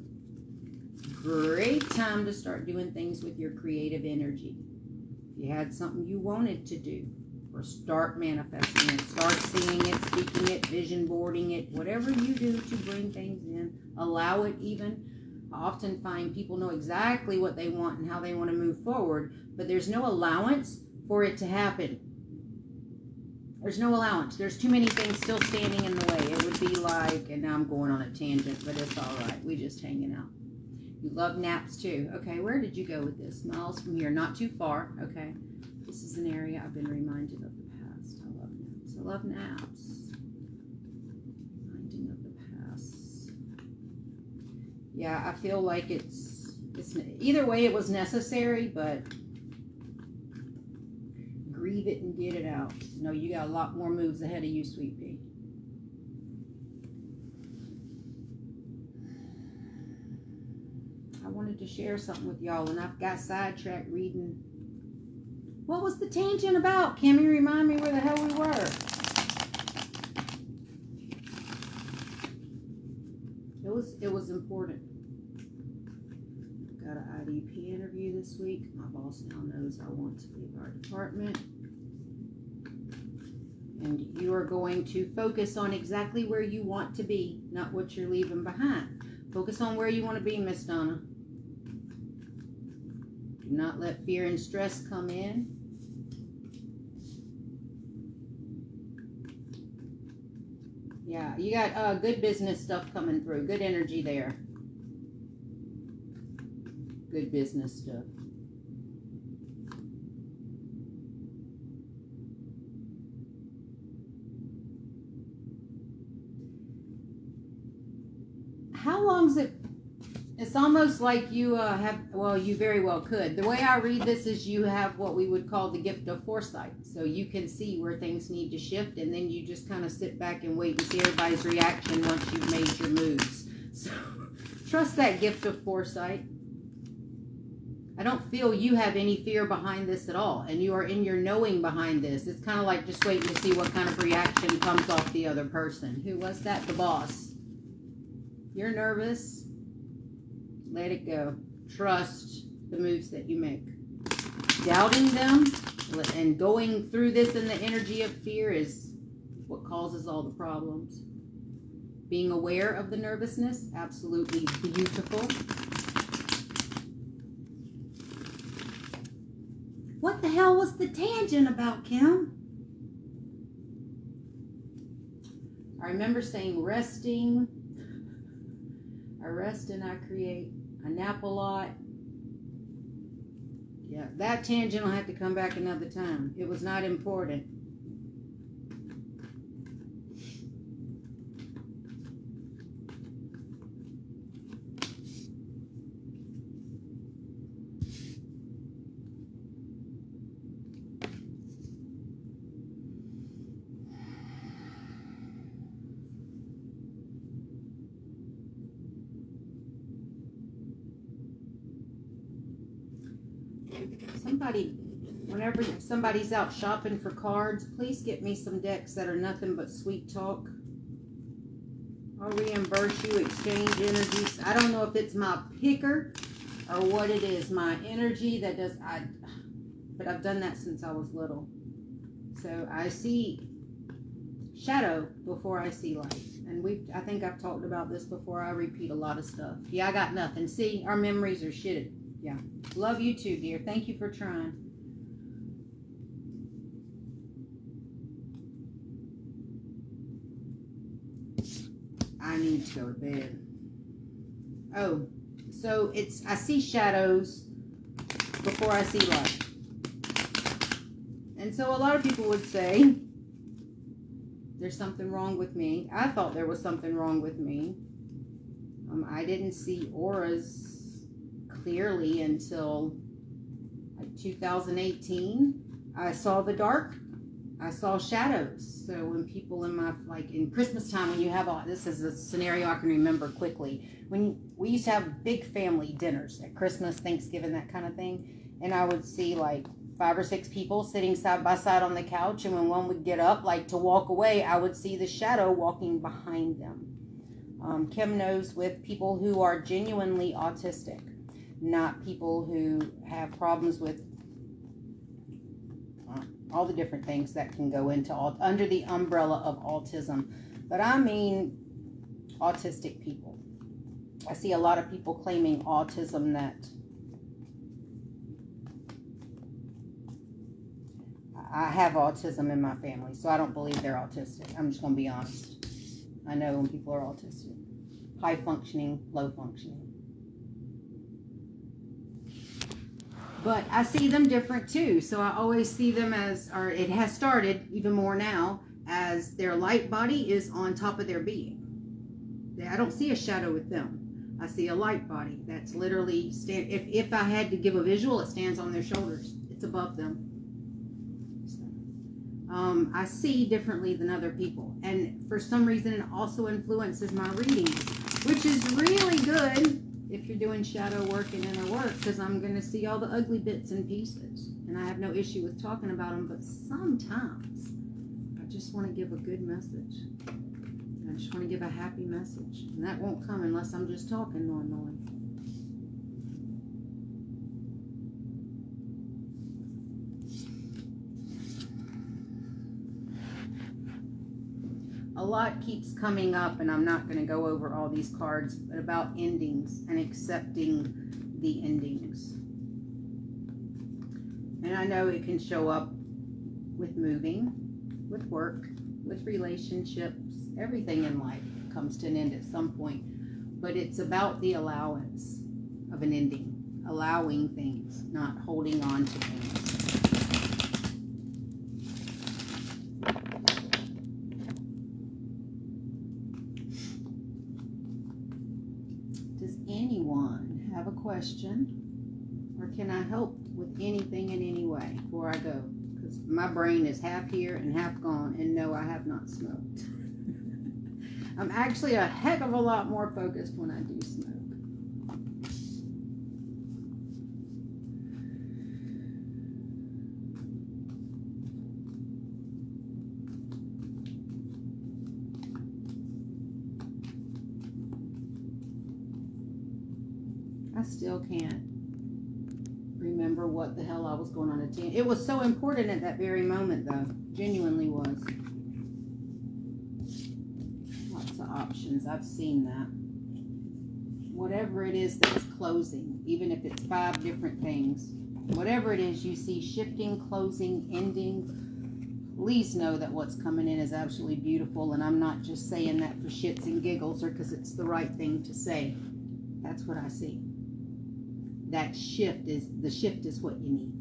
Great time to start doing things with your creative energy. If you had something you wanted to do, or start manifesting it, start seeing it, speaking it, vision boarding it, whatever you do to bring things in, allow it even. I often find people know exactly what they want and how they want to move forward, but there's no allowance for it to happen. There's no allowance. There's too many things still standing in the way. It would be like, and now I'm going on a tangent, but it's all right. We just hanging out. You love naps too. Okay, where did you go with this? Miles from here, not too far. Okay, this is an area I've been reminded of the past. I love naps. I love naps. Reminding of the past. Yeah, I feel like it's either way it was necessary, but grieve it and get it out. No, you got a lot more moves ahead of you, sweet pea. I wanted to share something with y'all, and I've got sidetracked reading. What was the tangent about? Kimmy, remind me where the hell we were. It was important. Got an IDP interview this week. My boss now knows I want to leave our department. And you are going to focus on exactly where you want to be, not what you're leaving behind. Focus on where you want to be, Miss Donna. Do not let fear and stress come in. Yeah, you got good business stuff coming through. Good energy there. Good business stuff. How long's it? It's almost like you have, well, you very well could. The way I read this is you have what we would call the gift of foresight. So you can see where things need to shift, and then you just kind of sit back and wait and see everybody's reaction once you've made your moves. So trust that gift of foresight. I don't feel you have any fear behind this at all, and you are in your knowing behind this. It's kind of like just waiting to see what kind of reaction comes off the other person. Who was that? The boss. You're nervous. Let it go. Trust the moves that you make. Doubting them and going through this in the energy of fear is what causes all the problems. Being aware of the nervousness, absolutely beautiful. What the hell was the tangent about, Kim? I remember saying resting. I rest and I create. I nap a lot. Yeah, that tangent will have to come back another time. It was not important. Whenever somebody's out shopping for cards, please get me some decks that are nothing but sweet talk. I'll reimburse you, exchange energies. I don't know if it's my picker or what it is, my energy that does, but I've done that since I was little. So I see shadow before I see light. And I think I've talked about this before. I repeat a lot of stuff. Yeah, I got nothing. See, our memories are shitted. Yeah. Love you too, dear. Thank you for trying. I need to go to bed. Oh, so I see shadows before I see light. And so a lot of people would say, there's something wrong with me. I thought there was something wrong with me. I didn't see auras clearly until like 2018. I saw the dark. I saw shadows. So when people in my, like in Christmas time, when you have all, this is a scenario I can remember quickly. When we used to have big family dinners at Christmas, Thanksgiving, that kind of thing. And I would see like 5 or 6 people sitting side by side on the couch. And when one would get up, like to walk away, I would see the shadow walking behind them. Kim knows with people who are genuinely autistic, not people who have problems with all the different things that can go into under the umbrella of autism. But I mean autistic people. I see a lot of people claiming autism that I have autism in my family, so I don't believe they're autistic. I'm just going to be honest. I know when people are autistic. High functioning, low functioning. But I see them different too. So I always see them as, or it has started even more now, as their light body is on top of their being. I don't see a shadow with them. I see a light body that's literally, if I had to give a visual, it stands on their shoulders. It's above them. I see differently than other people. And for some reason, it also influences my readings, which is really good if you're doing shadow work and inner work, because I'm going to see all the ugly bits and pieces. And I have no issue with talking about them, but sometimes I just want to give a good message. I just want to give a happy message. And that won't come unless I'm just talking normally. a lot keeps coming up, and I'm not going to go over all these cards, but about endings and accepting the endings. And I know it can show up with moving, with work, with relationships. Everything in life comes to an end at some point. But it's about the allowance of an ending. Allowing things, not holding on to things. Does anyone have a question? Or can I help with anything in any way before I go? Because my brain is half here and half gone, and no, I have not smoked. I'm actually a heck of a lot more focused when I do smoke. I still can't remember what the hell I was going on a tangent. It was so important at that very moment, though. Genuinely was. Lots of options. I've seen that. Whatever it is that's closing, even if it's 5 different things, whatever it is you see shifting, closing, ending, please know that what's coming in is absolutely beautiful, and I'm not just saying that for shits and giggles or because it's the right thing to say. That's what I see. That shift is what you need.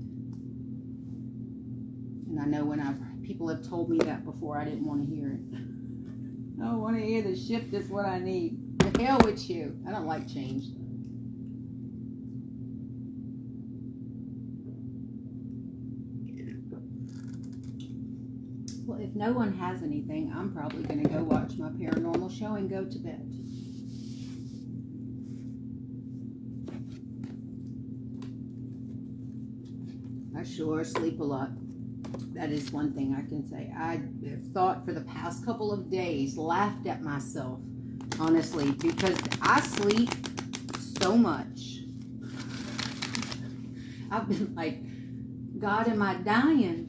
And I know when people have told me that before, I didn't want to hear it. I don't want to hear the shift is what I need. The hell with you. I don't like change. Well, if no one has anything, I'm probably going to go watch my paranormal show and go to bed. I sure sleep a lot. That is one thing I can say. I have thought for the past couple of days, laughed at myself, honestly, because I sleep so much. I've been like, God, am I dying?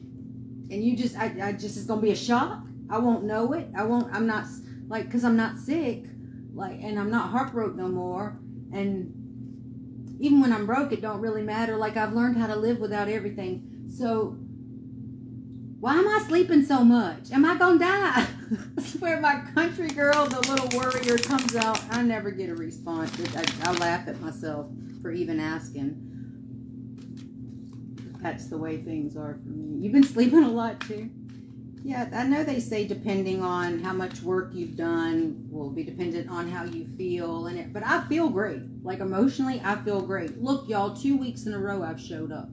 And you just, it's going to be a shock. I won't know it. I'm not, like, because I'm not sick, like, and I'm not heartbroken no more. And even when I'm broke, it don't really matter. Like, I've learned how to live without everything. So, why am I sleeping so much? Am I going to die? That's where my country girl, the little worrier, comes out. I never get a response. I laugh at myself for even asking. That's the way things are for me. You've been sleeping a lot, too? Yeah, I know they say depending on how much work you've done will be dependent on how you feel. But I feel great. Like, emotionally, I feel great. Look, y'all, 2 weeks in a row I've showed up.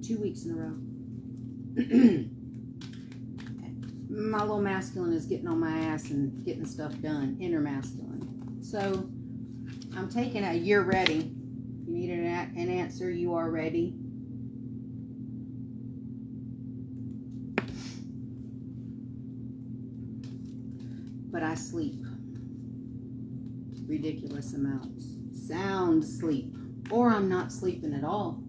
2 weeks in a row. My little masculine is getting on my ass and getting stuff done. Inner masculine. So, I'm taking a you're ready. If you need an answer, you are ready. But I sleep ridiculous amounts. Sound sleep. Or I'm not sleeping at all.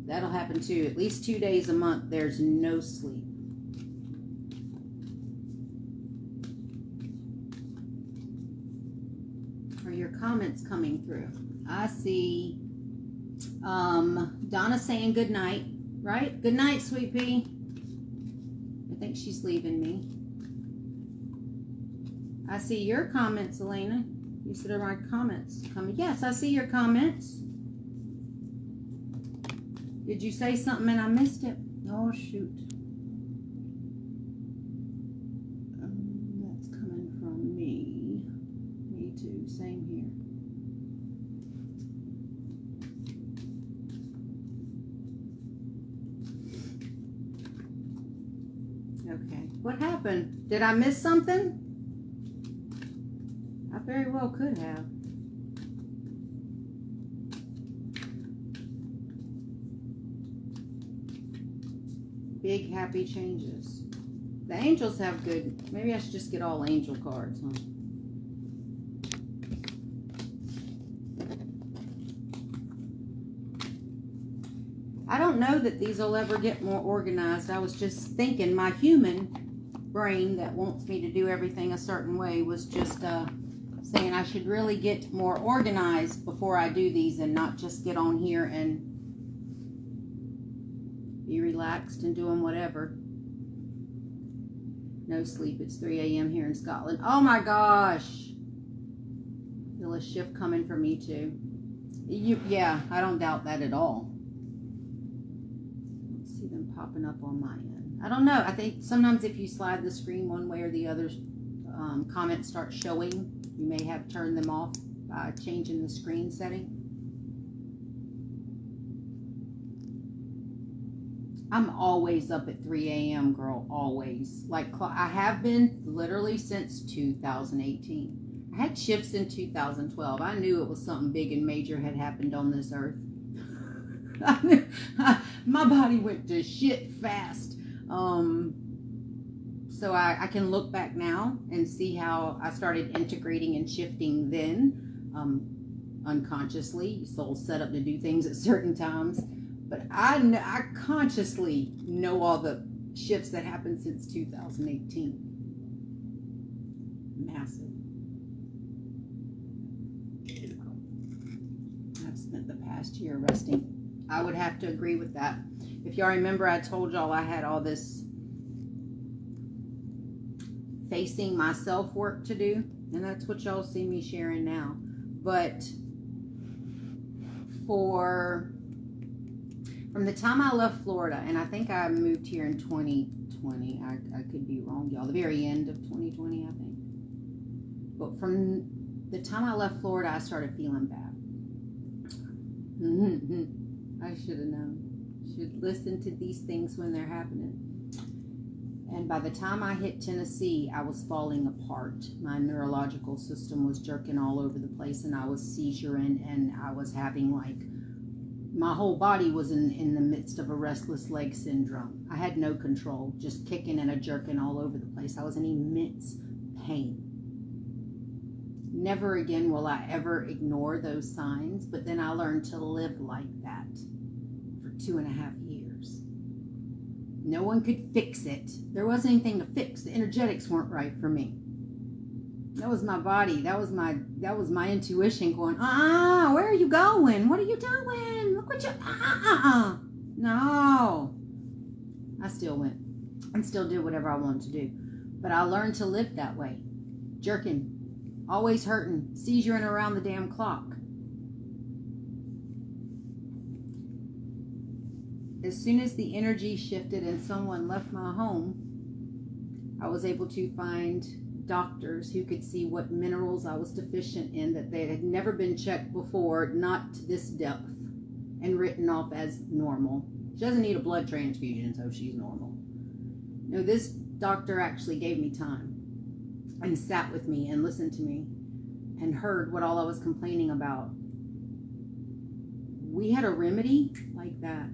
That'll happen too. At least 2 days a month, there's no sleep. Are your comments coming through? I see Donna saying good night, right? Good night, sweet pea. I think she's leaving me. I see your comments, Elena. You said are my comments coming? Yes, I see your comments. Did you say something and I missed it? Oh, shoot. That's coming from me. Me too. Same here. Okay. What happened? Did I miss something? I very well could have. Big happy changes. The angels have good. Maybe I should just get all angel cards, huh? I don't know that these will ever get more organized. I was just thinking my human brain that wants me to do everything a certain way was just saying I should really get more organized before I do these and not just get on here and be relaxed and doing whatever. No sleep. It's 3 a.m. here in Scotland. Oh my gosh. Feel a shift coming for me too. Yeah, I don't doubt that at all. Let's see them popping up on my end. I don't know. I think sometimes if you slide the screen one way or the other, comments start showing. You may have turned them off by changing the screen setting. I'm always up at 3 a.m., girl, always. Like, I have been literally since 2018. I had shifts in 2012. I knew it was something big and major had happened on this earth. My body went to shit fast. So I can look back now and see how I started integrating and shifting then, unconsciously. Soul's set up to do things at certain times. But I consciously know all the shifts that happened since 2018. Massive. I've spent the past year resting. I would have to agree with that. If y'all remember, I told y'all I had all this facing myself work to do, and that's what y'all see me sharing now. But from the time I left Florida, and I think I moved here in 2020, I could be wrong, y'all, the very end of 2020, I think. But from the time I left Florida, I started feeling bad. I should have known. Should listen to these things when they're happening. And by the time I hit Tennessee, I was falling apart. My neurological system was jerking all over the place, and I was seizuring, and I was having my whole body was in the midst of a restless leg syndrome. I had no control, just kicking and a jerking all over the place. I was in immense pain. Never again will I ever ignore those signs, but then I learned to live like that for 2.5 years. No one could fix it. There wasn't anything to fix. The energetics weren't right for me. That was my body. That was my intuition going, where are you going? What are you doing? Look what you, No. I still went and still did whatever I wanted to do. But I learned to live that way. Jerking. Always hurting. Seizuring around the damn clock. As soon as the energy shifted and someone left my home, I was able to find doctors who could see what minerals I was deficient in that they had never been checked before, not to this depth, and written off as normal. She doesn't need a blood transfusion, so she's normal. No, this doctor actually gave me time and sat with me and listened to me and heard what all I was complaining about. We had a remedy like that.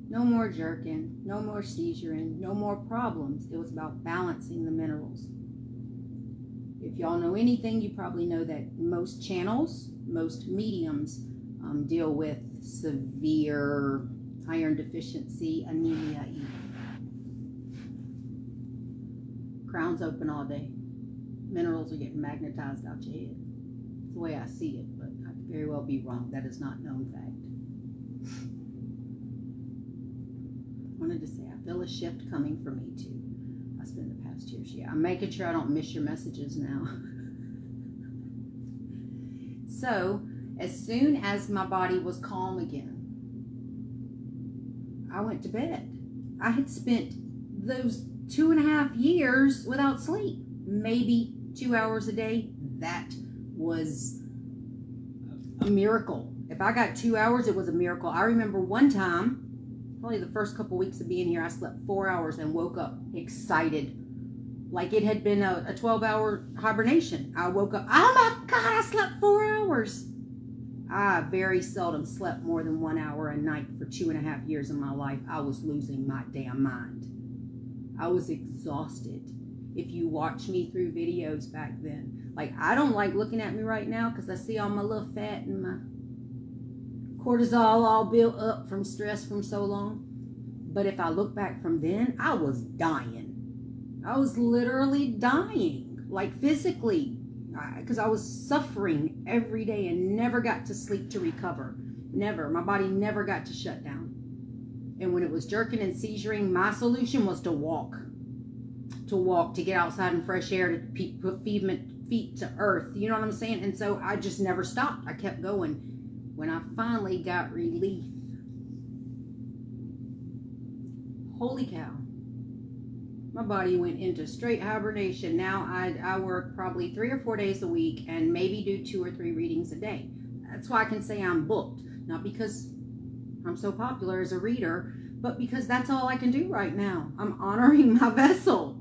No more jerking, no more seizuring, no more problems. It was about balancing the minerals. If y'all know anything, you probably know that most channels, most mediums deal with severe iron deficiency, anemia even. Crown's open all day. Minerals are getting magnetized out your head. That's the way I see it, but I could very well be wrong. That is not known fact. I wanted to say I feel a shift coming for me too. I spent the past years. Yeah, I'm making sure I don't miss your messages now. So, as soon as my body was calm again, I went to bed. I had spent those 2.5 years without sleep, maybe 2 hours a day. That was a miracle. If I got 2 hours, it was a miracle. I remember one time, probably the first couple weeks of being here, I slept 4 hours and woke up excited, like it had been a 12-hour hibernation. I woke up, oh my God, I slept 4 hours. I very seldom slept more than 1 hour a night for 2.5 years of my life. I was losing my damn mind. I was exhausted. If you watch me through videos back then, like, I don't like looking at me right now because I see all my little fat and my cortisol all built up from stress from so long. But if I look back from then, I was dying. I was literally dying, like physically, because I was suffering every day and never got to sleep to recover. Never. My body never got to shut down. And when it was jerking and seizuring, my solution was to walk. To get outside in fresh air, to put feet to earth. You know what I'm saying? And so I just never stopped. I kept going. When I finally got relief, holy cow, my body went into straight hibernation. Now I work probably 3 or 4 days a week and maybe do 2 or 3 readings a day. That's why I can say I'm booked. Not because I'm so popular as a reader, but because that's all I can do right now. I'm honoring my vessel.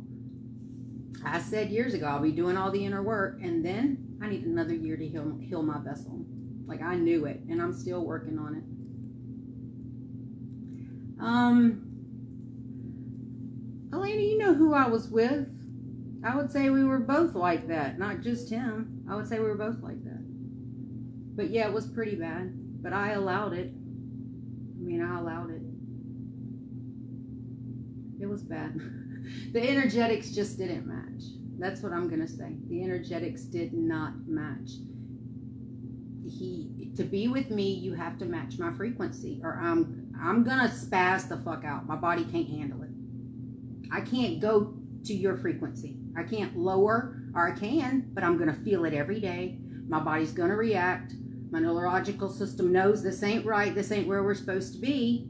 I said years ago I'll be doing all the inner work, and then I need another year to heal my vessel. Like, I knew it, and I'm still working on it. Elena, you know who I was with. I would say we were both like that. Not just him. I would say we were both like that. But yeah, it was pretty bad. But I allowed it. I allowed it. It was bad. The energetics just didn't match. That's what I'm going to say. The energetics did not match. To be with me, you have to match my frequency, or I'm going to spaz the fuck out. My body can't handle it. I can't go to your frequency. I can't lower, or I can, but I'm going to feel it every day. My body's going to react. My neurological system knows this ain't right. This ain't where we're supposed to be.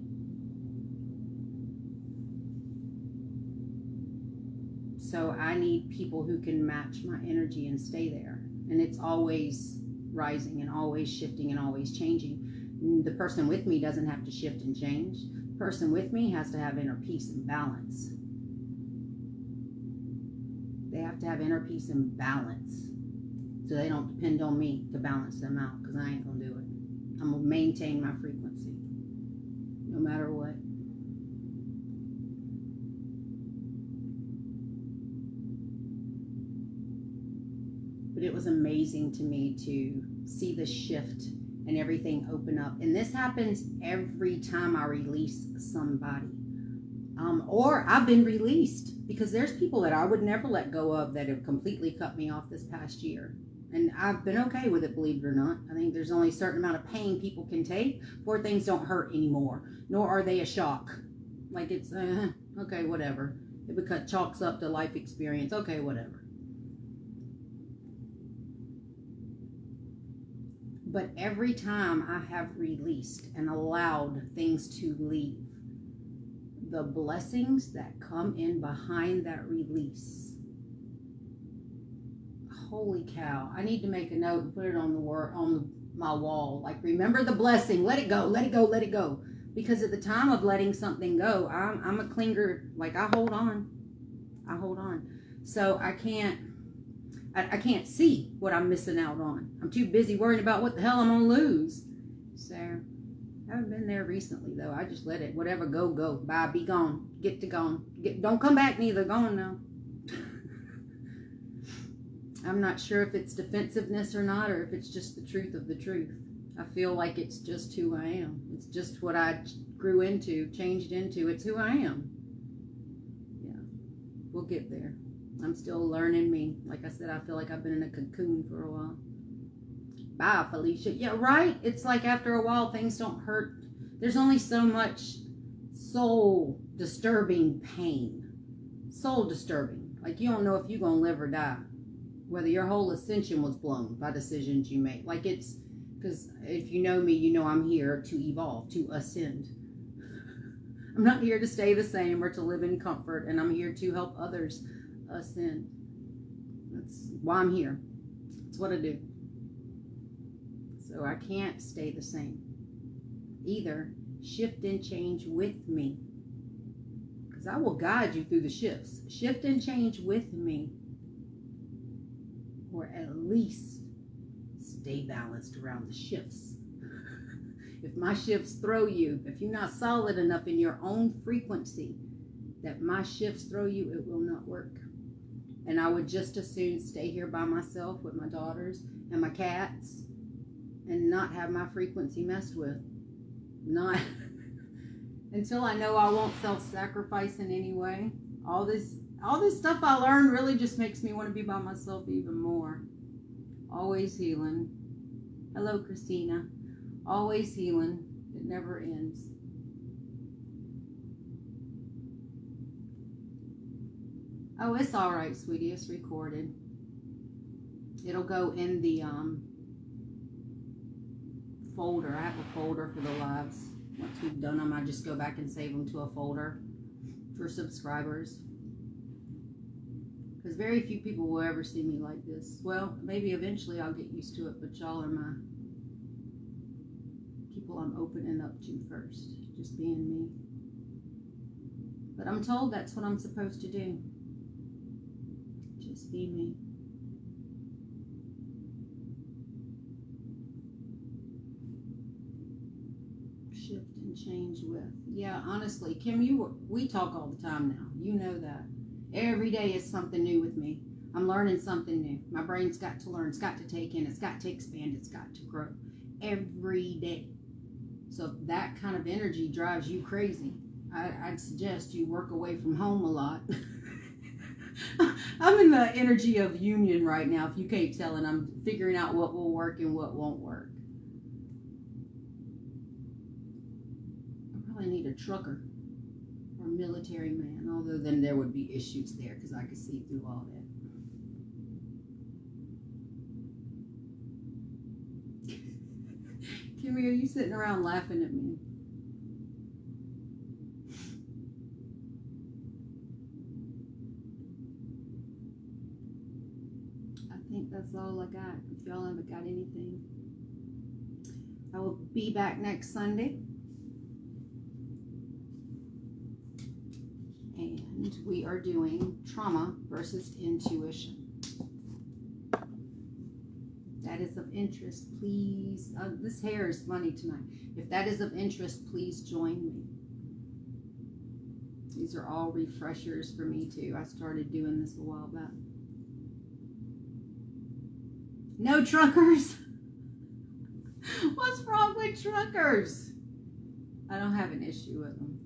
So I need people who can match my energy and stay there. And it's always rising and always shifting and always changing. The person with me doesn't have to shift and change. The person with me has to have inner peace and balance. They have to have inner peace and balance. So they don't depend on me to balance them out, because I ain't going to do it. I'm going to maintain my frequency no matter what. But it was amazing to me to see the shift and everything open up. And this happens every time I release somebody. Or I've been released, because there's people that I would never let go of that have completely cut me off this past year. And I've been okay with it, believe it or not. I think there's only a certain amount of pain people can take before things don't hurt anymore, nor are they a shock. Like, it's, okay, whatever. It chalks up to life experience. Okay, whatever. But every time I have released and allowed things to leave, the blessings that come in behind that release, holy cow. I need to make a note and put it on my wall. Like, remember the blessing. Let it go, let it go, let it go. Because at the time of letting something go, I'm a clinger. Like, I hold on. So I can't see what I'm missing out on. I'm too busy worrying about what the hell I'm going to lose. So I haven't been there recently, though. I just let it, whatever, go. Bye, be gone. Get to gone. Don't come back neither. Gone now. I'm not sure if it's defensiveness or not, or if it's just the truth of the truth. I feel like it's just who I am. It's just what I grew into, changed into. It's who I am. Yeah, we'll get there. I'm still learning me. Like I said, I feel like I've been in a cocoon for a while. Bye, Felicia. Yeah, right? It's like after a while, things don't hurt. There's only so much soul-disturbing pain. Soul-disturbing. Like, you don't know if you're going to live or die. Whether your whole ascension was blown by decisions you made. Like, it's, because if you know me, you know I'm here to evolve, to ascend. I'm not here to stay the same or to live in comfort, and I'm here to help others ascend. That's why I'm here. That's what I do. So I can't stay the same. Either shift and change with me, because I will guide you through the shifts. Shift and change with me. Or at least stay balanced around the shifts. If my shifts throw you, if you're not solid enough in your own frequency that my shifts throw you, it will not work. And I would just as soon stay here by myself with my daughters and my cats and not have my frequency messed with. Not until I know I won't self-sacrifice in any way. All this stuff I learned really just makes me want to be by myself even more. Always healing. Hello, Christina. Always healing. It never ends. Oh, it's all right, sweetie. It's recorded. It'll go in the folder. I have a folder for the lives. Once we've done them, I just go back and save them to a folder for subscribers. Because very few people will ever see me like this. Well, maybe eventually I'll get used to it, but y'all are my people I'm opening up to first. Just being me. But I'm told that's what I'm supposed to do. Just be me. Shift and change with. Yeah, honestly, Kim, we talk all the time now. You know that. Every day is something new with me. I'm learning something new. My brain's got to learn. It's got to take in. It's got to expand. It's got to grow. Every day. So if that kind of energy drives you crazy, I'd suggest you work away from home a lot. I'm in the energy of union right now, if you can't tell, and I'm figuring out what will work and what won't work. I probably need a trucker or a military man, although then there would be issues there because I could see through all that. Kimmy, are you sitting around laughing at me? I think that's all I got. If y'all haven't got anything, I will be back next Sunday. And we are doing trauma versus intuition. If that is of interest, please. This hair is funny tonight. If that is of interest, please join me. These are all refreshers for me too. I started doing this a while back. No truckers? What's wrong with truckers? I don't have an issue with them.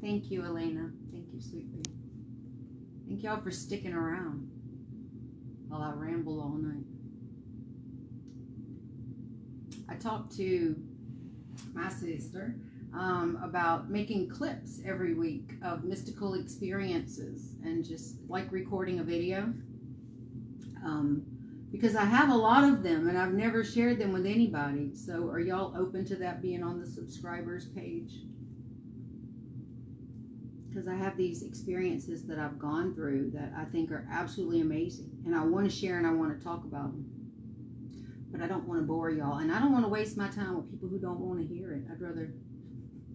Thank you, Elena. Thank you, sweetie. Thank y'all for sticking around while I ramble all night. I talked to my sister about making clips every week of mystical experiences and just like recording a video. Because I have a lot of them and I've never shared them with anybody. So are y'all open to that being on the subscribers page? Because I have these experiences that I've gone through that I think are absolutely amazing. And I want to share and I want to talk about them. But I don't want to bore y'all. And I don't want to waste my time with people who don't want to hear it. I'd rather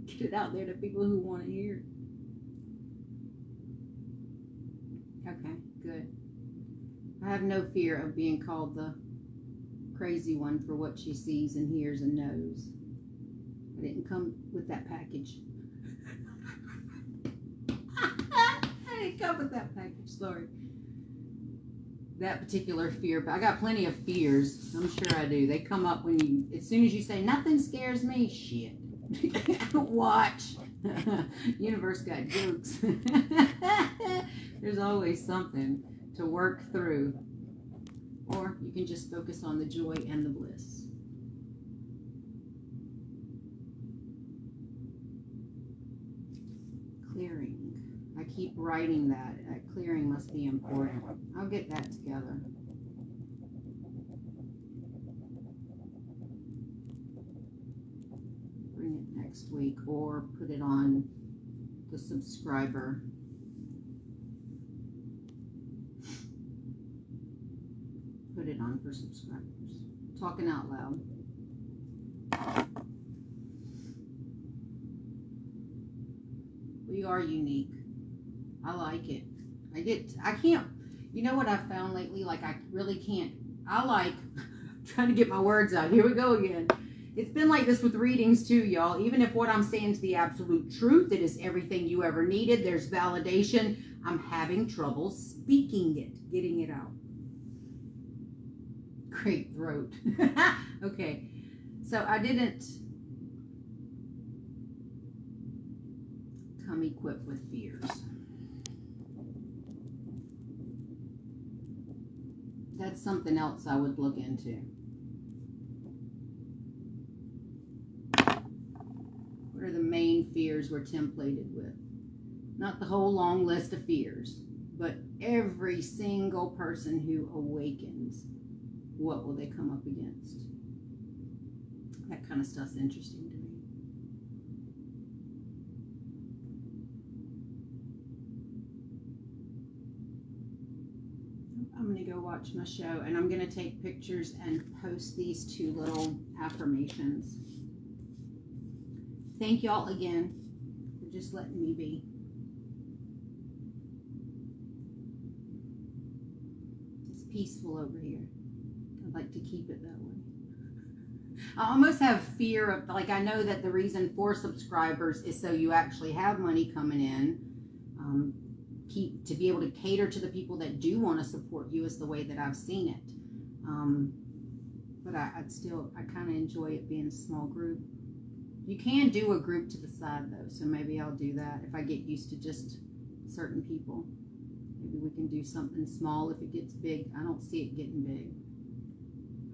get it out there to people who want to hear it. Okay, good. I have no fear of being called the crazy one for what she sees and hears and knows. I didn't come with that package. I didn't come with that package, sorry. That particular fear, but I got plenty of fears. I'm sure I do. They come up when you, as soon as you say, nothing scares me, shit. Watch. Universe got jokes. There's always something to work through, or you can just focus on the joy and the bliss. Clearing. I keep writing that. Clearing must be important. I'll get that together. Bring it next week or put it on the subscriber. Put it on for subscribers. Talking out loud. We are unique. I like it. I can't, you know what I've found lately? Like I really can't, trying to get my words out. Here we go again. It's been like this with readings too, y'all. Even if what I'm saying is the absolute truth, it is everything you ever needed, there's validation, I'm having trouble speaking it, getting it out. Great throat. Okay, so I didn't come equipped with fears. That's something else I would look into. What are the main fears we're templated with? Not the whole long list of fears, but every single person who awakens, what will they come up against? That kind of stuff's interesting to me. I'm going to go watch my show, and I'm going to take pictures and post these 2 little affirmations. Thank y'all again for just letting me be. It's peaceful over here. I'd like to keep it that way. I almost have fear of, like, I know that the reason for subscribers is so you actually have money coming in. To be able to cater to the people that do want to support you is the way that I've seen it. But I kind of enjoy it being a small group. You can do a group to the side though, so maybe I'll do that if I get used to just certain people. Maybe we can do something small if it gets big. I don't see it getting big.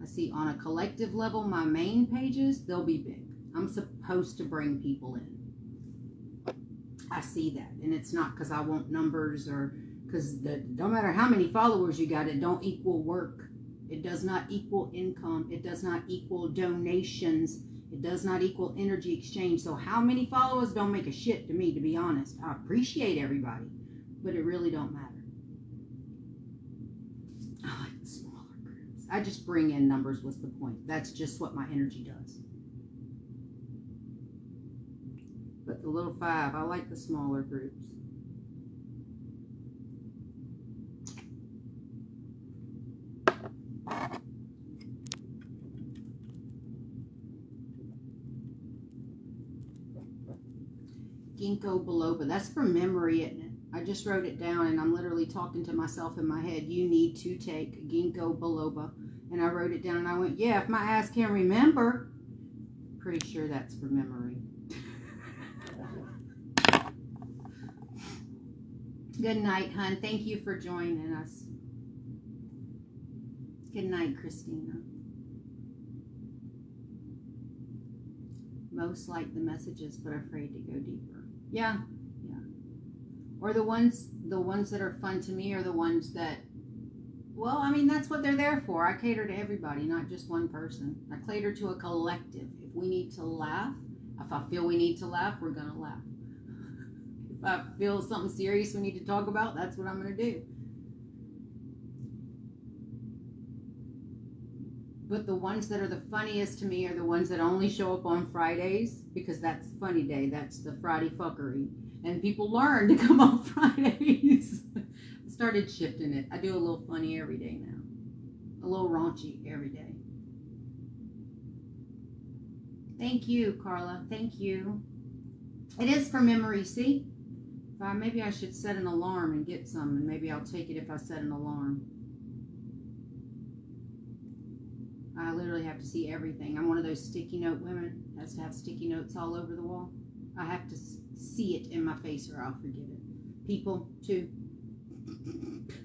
I see on a collective level, my main pages, they'll be big. I'm supposed to bring people in. I see that, and it's not because I want numbers or because no matter how many followers you got, it don't equal work. It does not equal income. It does not equal donations. It does not equal energy exchange. So how many followers don't make a shit to me, to be honest. I appreciate everybody, but it really don't matter. I like the smaller groups. I just bring in numbers. What's the point? That's just what my energy does. But the little 5, I like the smaller groups. Ginkgo biloba. That's from memory, isn't it? I just wrote it down, and I'm literally talking to myself in my head. You need to take ginkgo biloba. And I wrote it down, and I went, yeah, if my ass can't remember, pretty sure that's for memory. Good night, hon. Thank you for joining us. Good night, Christina. Most like the messages, but afraid to go deeper. Yeah. Or the ones that are fun to me are the ones that, well, I mean, that's what they're there for. I cater to everybody, not just one person. I cater to a collective. If we need to laugh, if I feel we need to laugh, we're going to laugh. If I feel something serious we need to talk about, that's what I'm going to do. But the ones that are the funniest to me are the ones that only show up on Fridays, because that's funny day. That's the Friday fuckery. And people learn to come on Fridays. I started shifting it. I do a little funny every day now. A little raunchy every day. Thank you, Carla. Thank you. It is for memory, see? Maybe I should set an alarm and get some, and maybe I'll take it if I set an alarm. I literally have to see everything. I'm one of those sticky note women. Has to have sticky notes all over the wall. I have to see it in my face or I'll forget it. People, too.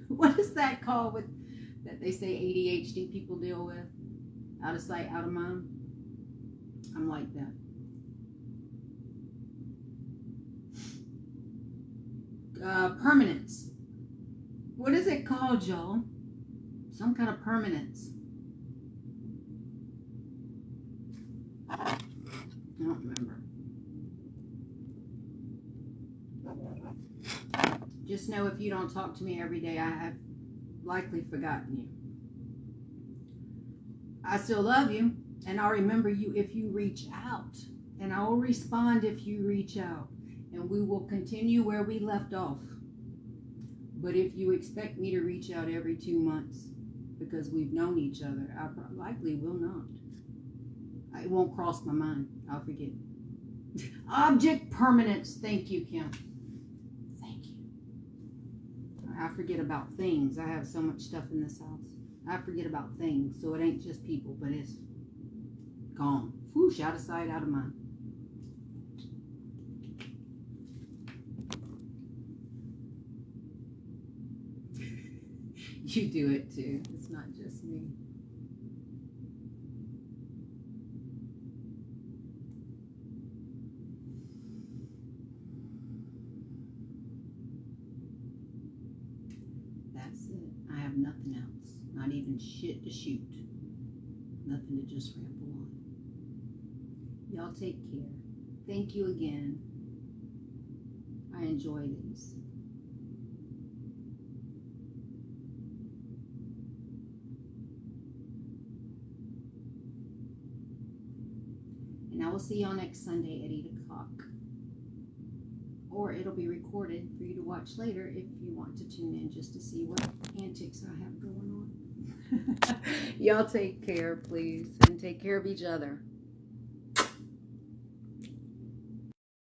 What is that called with that they say ADHD people deal with? Out of sight, out of mind? I'm like that. Permanence. What is it called, y'all? Some kind of permanence. I don't remember. Just know if you don't talk to me every day, I have likely forgotten you. I still love you, and I'll remember you if you reach out, and I will respond if you reach out, and we will continue where we left off. But if you expect me to reach out every 2 months because we've known each other, I likely will not. It won't cross my mind. I'll forget. Object permanence. Thank you, Kim. Thank you. I forget about things. I have so much stuff in this house. I forget about things. So it ain't just people, but it's gone. Whoosh, out of sight, out of mind. You do it too. It's not just me. That's it. I have nothing else. Not even shit to shoot. Nothing to just ramble on. Y'all take care. Thank you again. I enjoy these. And I will see y'all next Sunday at 8 o'clock. Or it'll be recorded for you to watch later if you want to tune in just to see what antics I have going on. Y'all take care, please. And take care of each other.